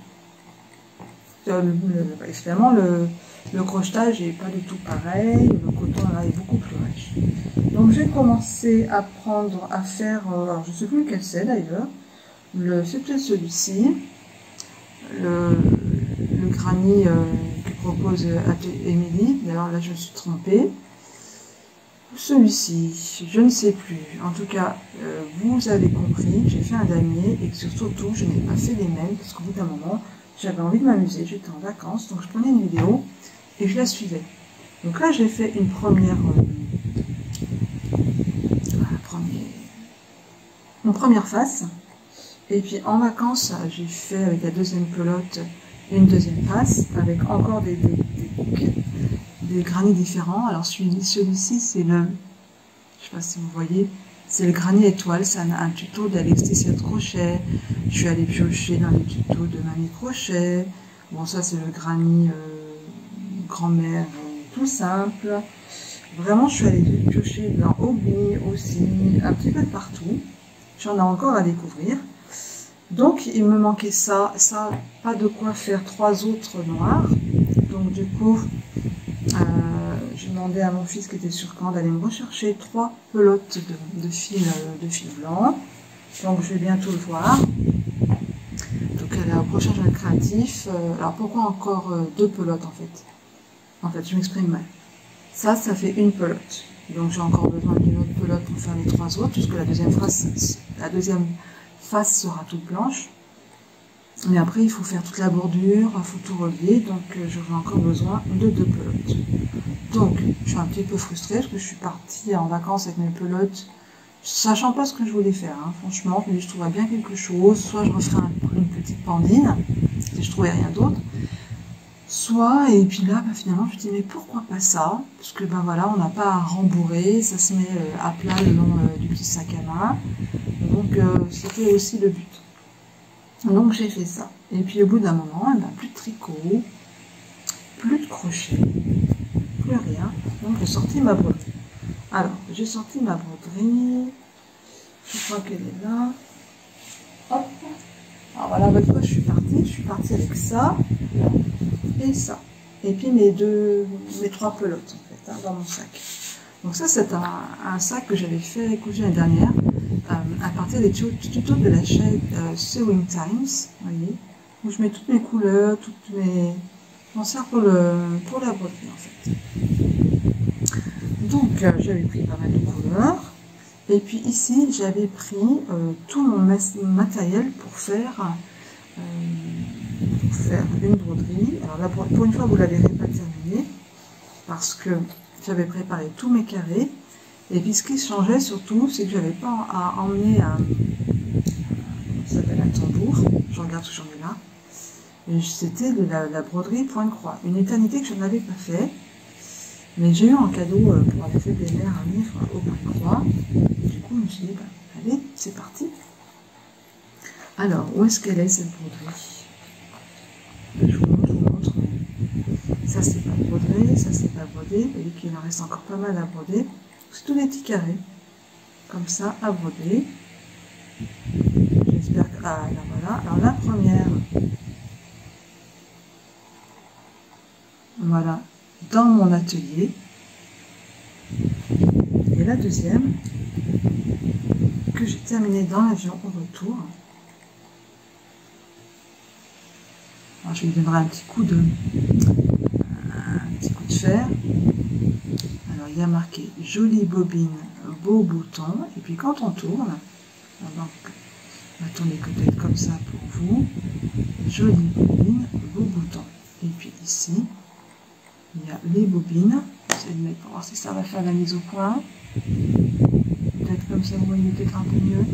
Évidemment, le crochetage n'est pas du tout pareil. Le coton, là, est beaucoup plus riche. Donc, j'ai commencé à apprendre à faire... alors, je ne sais plus lequel c'est, d'ailleurs. C'est peut-être celui-ci. Le granit que propose Émilie. D'ailleurs, là, je me suis trompée. Celui-ci, je ne sais plus. En tout cas, vous avez compris, j'ai fait un damier et que surtout, je n'ai pas fait les mêmes parce qu'au bout d'un moment, j'avais envie de m'amuser, j'étais en vacances, donc je prenais une vidéo et je la suivais. Donc là, j'ai fait une première face. Et puis en vacances, j'ai fait avec la deuxième pelote une deuxième face avec encore des granits différents. Alors celui-ci, c'est le, je sais pas si vous voyez, c'est le granit étoile. C'est un tuto d'Alexis Crochet. Je suis allée piocher dans les tutos de Mamie Crochet. Bon, ça c'est le granit grand-mère, tout simple. Vraiment, je suis allée piocher dans Obi aussi, un petit peu de partout. J'en ai encore à découvrir. Donc il me manquait ça, pas de quoi faire 3 autres noirs. Donc du coup, j'ai demandé à mon fils qui était sur Caen d'aller me rechercher 3 pelotes de fil blanc. Donc je vais bientôt le voir. Donc à la prochaine journée créatif. Alors pourquoi encore 2 pelotes en fait? En fait, je m'exprime mal. Ça fait une pelote. Donc j'ai encore besoin d'une autre pelote pour faire les 3 autres, puisque la deuxième face sera toute blanche. Mais après, il faut faire toute la bordure, il faut tout relier, donc j'aurai encore besoin de 2 pelotes. Donc, je suis un petit peu frustrée parce que je suis partie en vacances avec mes pelotes, sachant pas ce que je voulais faire. Hein. Franchement, je trouverais bien quelque chose, soit je referais une petite pendine, si je trouvais rien d'autre, soit, et puis là, finalement, je me dis, mais pourquoi pas ça? Parce que, voilà, on n'a pas à rembourrer, ça se met à plat le long du petit sac à main. Donc, c'était aussi le but. Donc, j'ai fait ça. Et puis, au bout d'un moment, plus de tricot, plus de crochet, plus rien. Donc, j'ai sorti ma broderie. Alors, j'ai sorti ma broderie. Je crois qu'elle est là. Hop. Alors, voilà, votre fois, je suis partie avec ça et ça. Et puis, mes 3 pelotes, en fait, dans mon sac. Donc, ça, c'est un sac que j'avais fait coucher l'année dernière. À partir des tutos de la chaîne Sewing Times, vous voyez, où je mets toutes mes couleurs, toutes mes... Je m'en sers pour la broderie en fait. Donc j'avais pris pas mal de couleurs. Et puis ici, j'avais pris tout mon matériel pour faire une broderie. Alors là, pour une fois, vous ne la verrez pas terminée, parce que j'avais préparé tous mes carrés. Et puis ce qui changeait surtout, c'est que j'avais pas à emmener un tambour. Je regarde ce que j'en ai là. C'était de la broderie point croix. Une éternité que je n'avais pas fait. Mais j'ai eu en cadeau pour la fête des mères un livre au point croix. Et du coup, je me suis dit, bah, allez, c'est parti. Alors, où est-ce qu'elle est cette broderie? Je vous montre. Ça, c'est pas brodé, ça, c'est pas brodé. Vous voyez qu'il en reste encore pas mal à broder. C'est tous des petits carrés, comme ça, à broder. J'espère que... Ah, là, voilà. Alors, la première, voilà, dans mon atelier. Et la deuxième, que j'ai terminée dans l'avion au retour. Alors, je lui donnerai un petit coup de fer. Alors, il y a marqué jolie bobine, beau bouton. Et puis, quand on tourne, donc, on va tourner peut-être comme ça pour vous. Jolie bobine, beau bouton. Et puis ici, il y a les bobines. J'essaie de mettre pour voir si ça va faire la mise au point. Peut-être comme ça, vous voyez peut-être un peu mieux.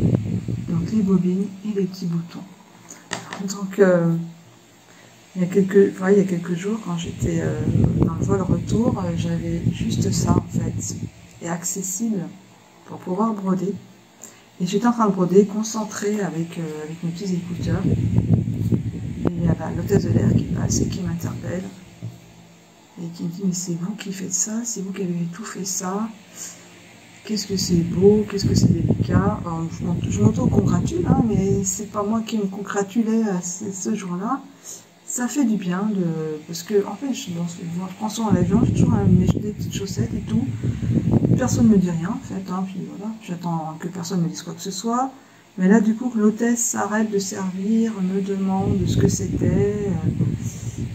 Donc, les bobines et les petits boutons. Donc, il y a quelques jours, quand j'étais dans le vol retour, j'avais juste ça en fait, et accessible pour pouvoir broder. Et j'étais en train de broder, concentrée avec mes petits écouteurs. Et il y a l'hôtesse de l'air qui passe et qui m'interpelle. Et qui me dit, mais c'est vous qui faites ça, c'est vous qui avez tout fait ça. Qu'est-ce que c'est beau, qu'est-ce que c'est délicat. Alors, je m'auto-congratule, hein, mais c'est pas moi qui me congratulais ce jour-là. Ça fait du bien, parce que en fait, je prends soin à l'avion, j'ai toujours des petites chaussettes et tout. Personne ne me dit rien en fait, hein, puis voilà, j'attends que personne me dise quoi que ce soit. Mais là, du coup, que l'hôtesse s'arrête de servir, me demande ce que c'était,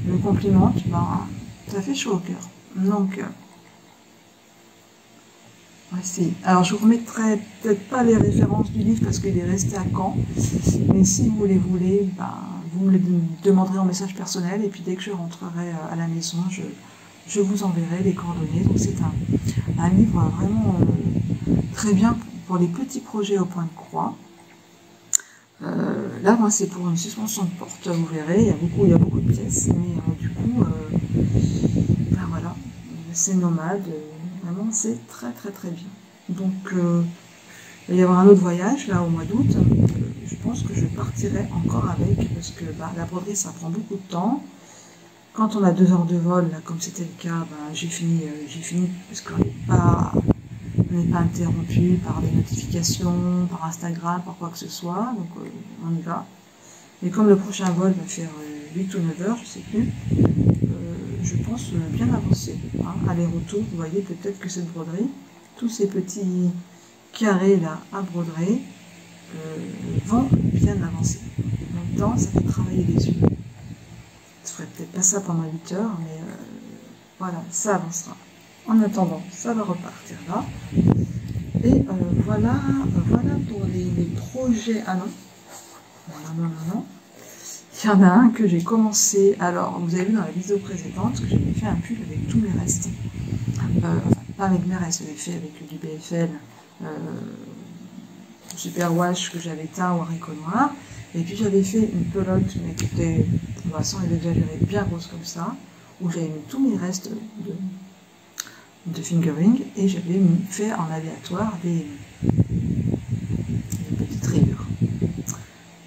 me complimente, ben, ça fait chaud au cœur. Donc, voici. Alors, je vous remettrai peut-être pas les références du livre parce qu'il est resté à Caen, mais si vous les voulez, ben, vous me les demanderez en message personnel et puis dès que je rentrerai à la maison, je vous enverrai les coordonnées. Donc c'est un livre vraiment très bien pour les petits projets au point de croix. Là, moi, c'est pour une suspension de porte, vous verrez, il y a beaucoup de pièces, mais du coup, ben voilà, c'est nomade, vraiment, c'est très très très bien. Donc, il va y avoir un autre voyage, là, au mois d'août. Je pense que je partirai encore avec, parce que bah, la broderie, ça prend beaucoup de temps. Quand on a 2 heures de vol, là, comme c'était le cas, bah, j'ai fini, parce qu'on n'est pas interrompu par des notifications, par Instagram, par quoi que ce soit. Donc, on y va. Et comme le prochain vol va faire 8 ou 9 heures, je sais plus, je pense bien avancer. Hein. Aller-retour, vous voyez peut-être que cette broderie, tous ces petits carrés là à broderie, vont bien avancer. En même temps, ça fait travailler les yeux. Je ferai peut-être pas ça pendant 8 heures, mais voilà, ça avancera. En attendant, ça va repartir là. Et voilà pour les projets. Ah non. Non. Il y en a un que j'ai commencé. Alors, vous avez vu dans la vidéo précédente que j'avais fait un pull avec tous mes restes. Enfin, pas avec mes restes, j'avais fait avec du BFL. Super wash que j'avais teint au haricot noir, et puis j'avais fait une pelote mais qui était, sans exagérer, bien grosse comme ça, où j'avais mis tous mes restes de fingering et j'avais fait en aléatoire des petites rayures.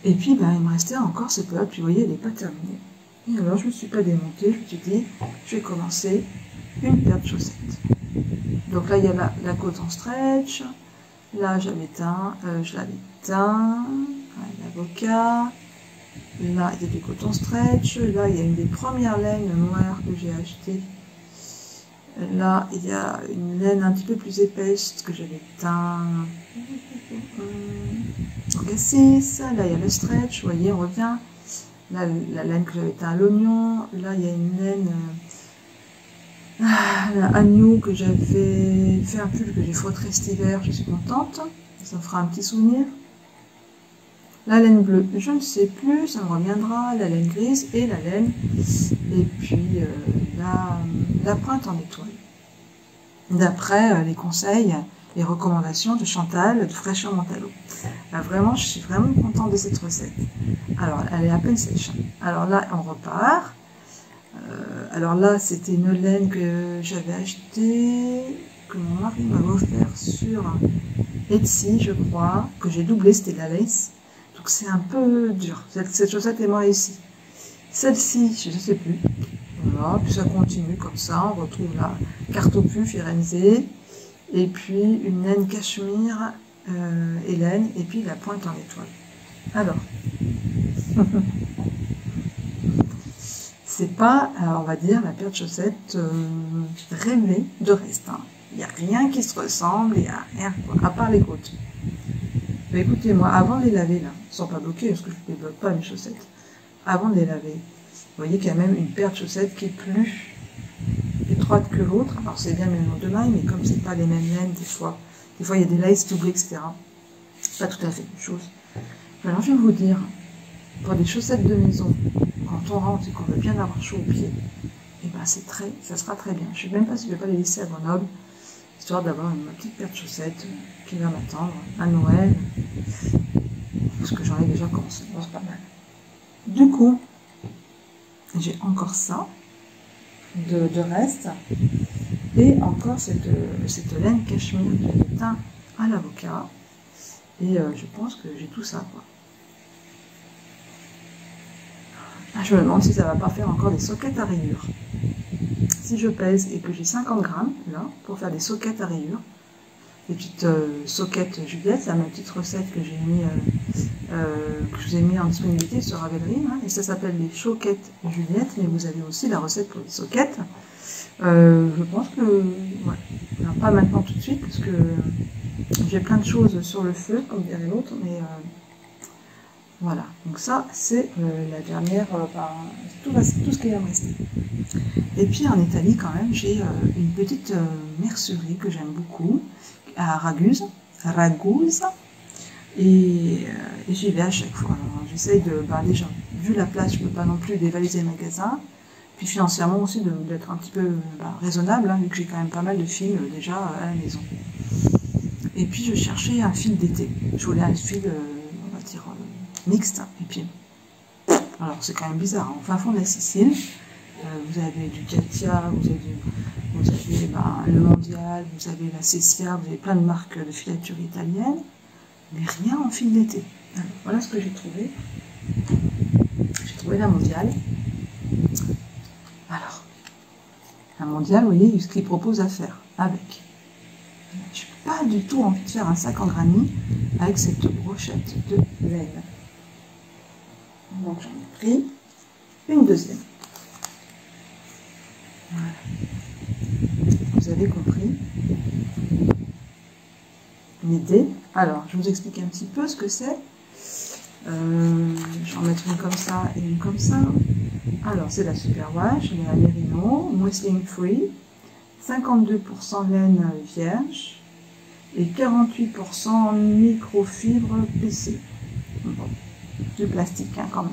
Et puis ben, il me restait encore cette pelote, puis vous voyez elle n'est pas terminée. Et alors je ne me suis pas démontée, je me suis dit je vais commencer une paire de chaussettes. Donc là il y a la côte en stretch. Là, j'avais teint, je l'avais teint, l'avocat. Là, il y a du coton stretch. Là, il y a une des premières laines noires que j'ai achetées. Là, il y a une laine un petit peu plus épaisse que j'avais teint. Cassis. Là, il y a le stretch. Vous voyez, on revient. Là, la laine que j'avais teint à l'oignon. Là, il y a une laine La agneau que j'avais fait un pull que j'ai fautré cet hiver, je suis contente. Ça me fera un petit souvenir. La laine bleue, je ne sais plus, ça me reviendra. La laine grise et la laine. Et puis la pointe en étoile. D'après les conseils, les recommandations de Chantal de Fraîcheur Mentalo. Vraiment, je suis vraiment contente de cette recette. Alors, elle est à peine sèche. Alors là, on repart. Alors là, c'était une laine que j'avais achetée, que mon mari m'avait offert sur Etsy, je crois, que j'ai doublé, c'était de la lace. Donc c'est un peu dur. Cette chaussette est moins réussie. Celle-ci, je ne sais plus. Voilà, puis ça continue comme ça. On retrouve la carte au puff Firenze, et puis une laine cachemire Hélène, et puis la pointe en étoile. Alors, c'est pas, on va dire, la paire de chaussettes rêvée de reste. Hein. Il n'y a rien qui se ressemble, il n'y a rien, quoi, à part les côtes. Mais écoutez, moi, avant de les laver, là, ils ne sont pas bloqués, parce que je ne les bloque pas, mes chaussettes. Avant de les laver, vous voyez qu'il y a même une paire de chaussettes qui est plus étroite que l'autre. Alors, c'est bien le même nombre de mailles, mais comme c'est pas les mêmes laines, des fois, il y a des laces doublées, etc. Pas tout à fait une chose. Alors, je vais vous dire, pour des chaussettes de maison, quand on rentre et qu'on veut bien avoir chaud aux pieds, et ben ça sera très bien. Je ne sais même pas si je vais pas les laisser à Grenoble, histoire d'avoir une petite paire de chaussettes qui va m'attendre à Noël, parce que j'en ai déjà commencé, c'est pas mal. Du coup, j'ai encore ça de reste, et encore cette laine cachemire que j'avais teint à l'avocat, et je pense que j'ai tout ça, quoi. Je me demande si ça va pas faire encore des soquettes à rayures. Si je pèse et que j'ai 50 grammes, là, pour faire des soquettes à rayures, des petites soquettes Juliette, c'est ma petite recette que j'ai mis, que je vous ai mis en disponibilité sur Ravelry, hein, et ça s'appelle les choquettes Juliette, mais vous avez aussi la recette pour les soquettes. Je pense que, ouais, alors pas maintenant tout de suite, parce que j'ai plein de choses sur le feu, comme dirait l'autre, mais voilà, donc ça c'est la dernière, tout ce qui va me rester. Et puis en Italie quand même, j'ai une petite mercerie que j'aime beaucoup, à Raguse, et j'y vais à chaque fois. J'essaye de, déjà, vu la place, je ne peux pas non plus dévaliser le magasin, puis financièrement aussi d'être un petit peu raisonnable, hein, vu que j'ai quand même pas mal de fils déjà à la maison. Et puis je cherchais un fil d'été, je voulais un fil, on va dire, mixte, et puis, alors c'est quand même bizarre, hein, au fin fond de la Sicile, vous avez du Katia, vous avez le Mondial, vous avez la Cessia, vous avez plein de marques de filature italienne, mais rien en fil d'été. Alors, voilà ce que j'ai trouvé. J'ai trouvé la Mondial. Alors, la Mondial, vous voyez ce qu'il propose à faire avec. Je n'ai pas du tout envie de faire un sac en granit avec cette brochette de laine. Donc j'en ai pris une deuxième. Voilà. Vous avez compris l'idée. Alors, je vous explique un petit peu ce que c'est. Je vais en mettre une comme ça et une comme ça. Alors, c'est la Superwash, la Merino, Moisseline Free, 52% laine vierge et 48% microfibre PC. Bon, du plastique, hein, quand même.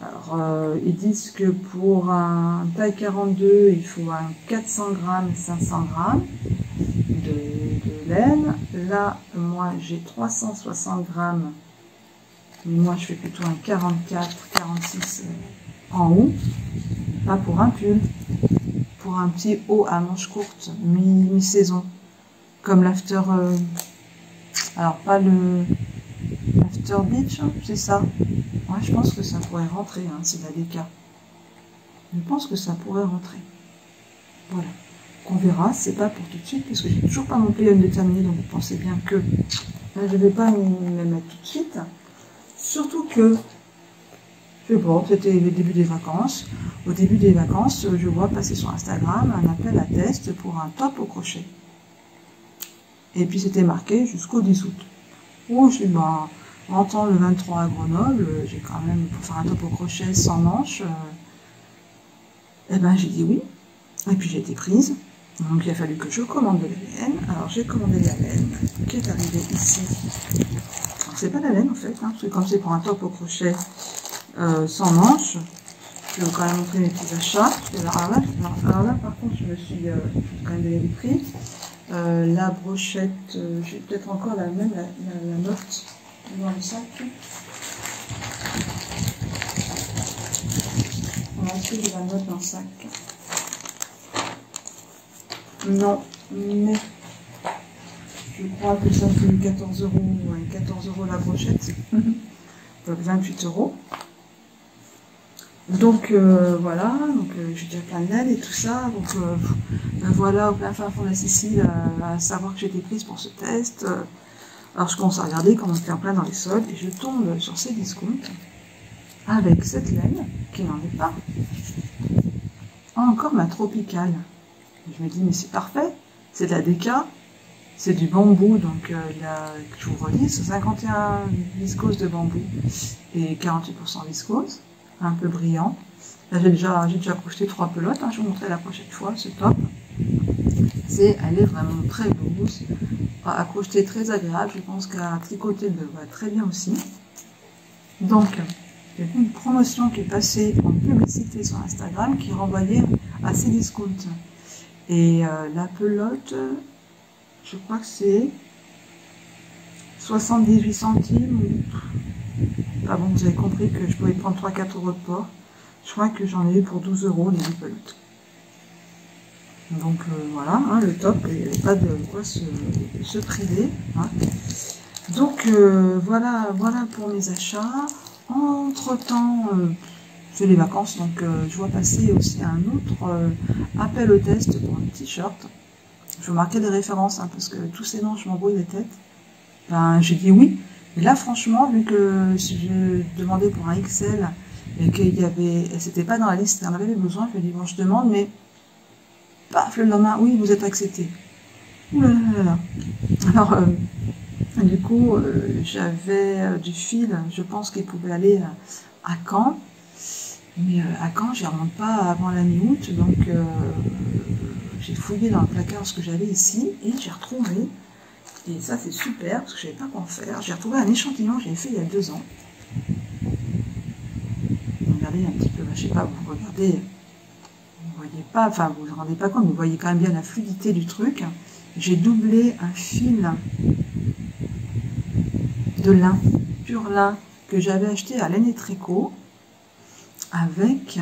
Alors, ils disent que pour un taille 42, il faut un 400 grammes, 500 grammes de laine. Là, moi, j'ai 360 grammes. Moi, je fais plutôt un 44, 46 en haut. Pas pour un pull. Pour un petit haut à manches courtes, mi-saison. Comme l'after... alors, pas le... After Beach, hein, c'est ça. Ouais, je pense que ça pourrait rentrer, hein, c'est la DK. Je pense que ça pourrait rentrer. Voilà. On verra, c'est pas pour tout de suite, parce que j'ai toujours pas mon plié déterminé, donc vous pensez bien que là, je vais pas me mettre tout de suite. Surtout que, c'est bon, c'était le début des vacances. Au début des vacances, je vois passer sur Instagram un appel à test pour un top au crochet. Et puis c'était marqué jusqu'au 10 août. Oh, je suis rentrant le 23 à Grenoble, j'ai quand même, pour faire un top au crochet sans manches, eh ben j'ai dit oui. Et puis j'ai été prise. Donc il a fallu que je commande de la laine. Alors j'ai commandé la laine qui est arrivée ici. Alors c'est pas la laine en fait, hein, parce que comme c'est pour un top au crochet sans manches, je vais vous quand même montrer mes petits achats. Alors là par contre je me suis quand même donné des prix. La brochette, j'ai peut-être encore la même, la note dans le sac. On va essayer la note dans le sac. Non, mais je crois que ça fait 14 €, ouais, 14 € la brochette, 28 €. Donc voilà, donc j'ai déjà plein de laine et tout ça, donc voilà, au plein fin fond de la Sicile, à savoir que j'ai été prise pour ce test. Alors je commence à regarder comment on fait en plein dans les soldes et je tombe sur ces discounts avec cette laine qui n'en est pas. Encore ma tropicale. Et je me dis mais c'est parfait, c'est de la déca, c'est du bambou, donc je vous redis, c'est 51 viscose de bambou et 48% viscose, un peu brillant. Là j'ai déjà crocheté 3 pelotes, hein, je vous montrerai la prochaine fois, ce top. Elle est vraiment très douce, à crocheter très agréable, je pense qu'à tricoter elle va très bien aussi. Donc, il y a une promotion qui est passée en publicité sur Instagram qui renvoyait à ces discounts. Et la pelote, je crois que c'est 78 centimes. Ah bon, vous avez compris que je pouvais prendre 3-4 € de port. Je crois que j'en ai eu pour 12 € les 2 pelotes. Donc voilà, hein, le top, il n'y avait pas de quoi se priver. Hein. Donc voilà pour mes achats. Entre temps, c'est les vacances, donc je vois passer aussi un autre appel au test pour un t-shirt. Je vais marquer des références, hein, parce que tous ces noms, je m'embrouille les têtes. Ben, j'ai dit oui. Et là, franchement, vu que si je demandais pour un XL et qu'il y avait, c'était pas dans la liste, on avait besoin, je me dis bon, je demande, mais paf, le lendemain, oui, vous êtes accepté. Ouh là là là. Alors, du coup, j'avais du fil, je pense qu'il pouvait aller à Caen. Mais à Caen, j'y remonte pas avant la mi-août, donc j'ai fouillé dans le placard ce que j'avais ici et j'ai retrouvé, et ça c'est super parce que je savais pas quoi en faire, j'ai retrouvé un échantillon que j'avais fait il y a 2 ans. Regardez un petit peu, je sais pas, vous regardez, vous voyez pas, enfin vous ne vous rendez pas compte, mais vous voyez quand même bien la fluidité du truc. J'ai doublé un fil de lin, pur lin, que j'avais acheté à Laine et Tricot, avec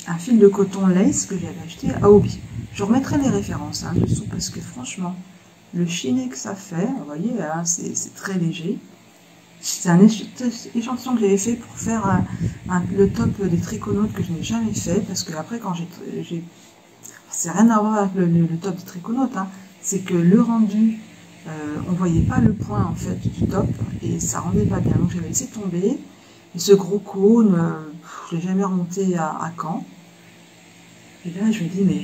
un fil de coton lace que j'avais acheté à Hobby. Je remettrai les références hein, dessous parce que franchement, le chiné que ça fait, vous voyez, hein, c'est très léger. C'est un échantillon que j'avais fait pour faire le top des triconautes que je n'ai jamais fait parce que après quand j'ai c'est rien à voir avec le top des triconautes, hein, c'est que le rendu, on voyait pas le point en fait du top et ça rendait pas bien. Donc j'avais laissé tomber. Et ce gros cône, je l'ai jamais remonté à Caen. Et là, je me dis, mais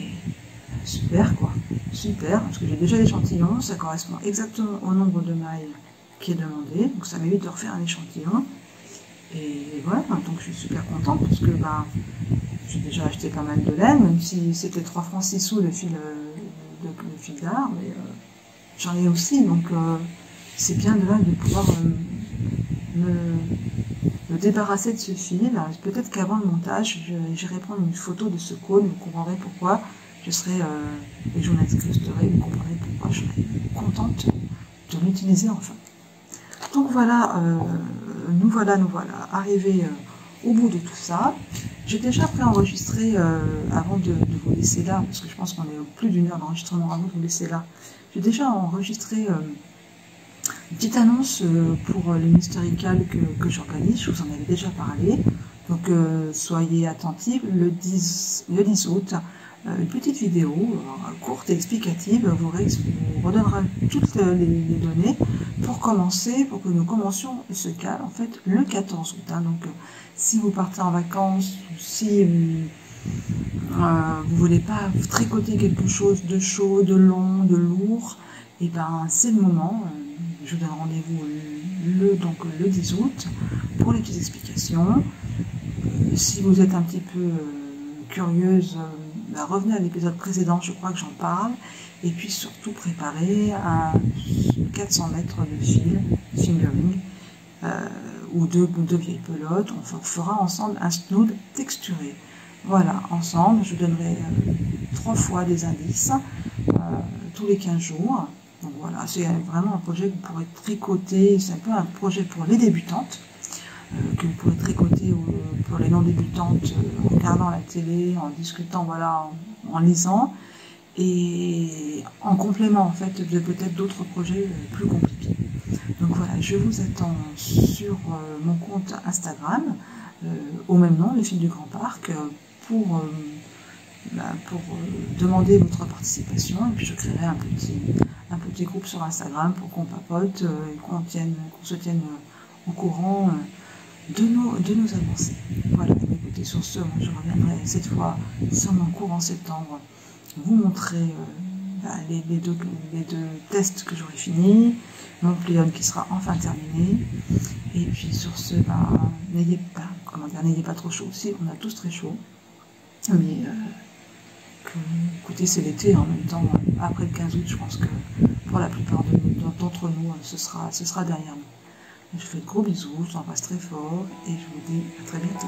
super quoi, super, parce que j'ai déjà l'échantillon, ça correspond exactement au nombre de mailles qui est demandé, donc ça m'évite de refaire un échantillon. Et voilà, donc je suis super contente parce que ben, j'ai déjà acheté pas mal de laine, même si c'était 3 francs 6 sous le fil d'art, mais j'en ai aussi, donc c'est bien de pouvoir me débarrasser de ce fil. Peut-être qu'avant le montage, j'irai prendre une photo de ce cône, vous comprendrez pourquoi je serai, et je vous l'incrusterai, vous comprendrez pourquoi je serai contente de l'utiliser enfin. Donc voilà, nous voilà arrivés au bout de tout ça. J'ai déjà préenregistré, avant de vous laisser là, parce que je pense qu'on est au plus d'1 heure d'enregistrement avant de vous laisser là, j'ai déjà enregistré une petite annonce pour les Mystérical que j'organise, je vous en avais déjà parlé, donc soyez attentifs, le 10 août, une petite vidéo courte et explicative vous redonnera toutes les données pour commencer, pour que nous commencions ce cas en fait le 14 août. Hein, donc si vous partez en vacances, ou si vous voulez pas tricoter quelque chose de chaud, de long, de lourd, et ben c'est le moment. Je vous donne rendez-vous le 10 août pour les petites explications. Si vous êtes un petit peu curieuses, revenez à l'épisode précédent, je crois que j'en parle. Et puis surtout préparer un 400 mètres de fil, fingering, ou deux vieilles pelotes. On fera ensemble un snood texturé. Voilà, ensemble, je donnerai 3 fois des indices tous les 15 jours. Donc voilà, c'est vraiment un projet que vous pourrez tricoter. C'est un peu un projet pour les débutantes, que vous pourrez tricoter pour les non-débutantes, en regardant la télé, en discutant, voilà, en lisant, et en complément en fait de peut-être d'autres projets plus compliqués. Donc voilà, je vous attends sur mon compte Instagram, au même nom, Les Filles du Grand Parc, pour demander votre participation, et puis je créerai un petit groupe sur Instagram pour qu'on papote et qu'on se tienne au courant de nos avancées. Voilà, écoutez, sur ce, je reviendrai cette fois sur mon cours en septembre, vous montrer les deux tests que j'aurai finis, mon plion qui sera enfin terminé, et puis sur ce, n'ayez pas trop chaud aussi, on a tous très chaud, mais écoutez, c'est l'été, en même temps, après le 15 août, je pense que pour la plupart d'entre nous, ce sera derrière nous. Je vous fais de gros bisous, je vous embrasse très fort, et je vous dis à très bientôt.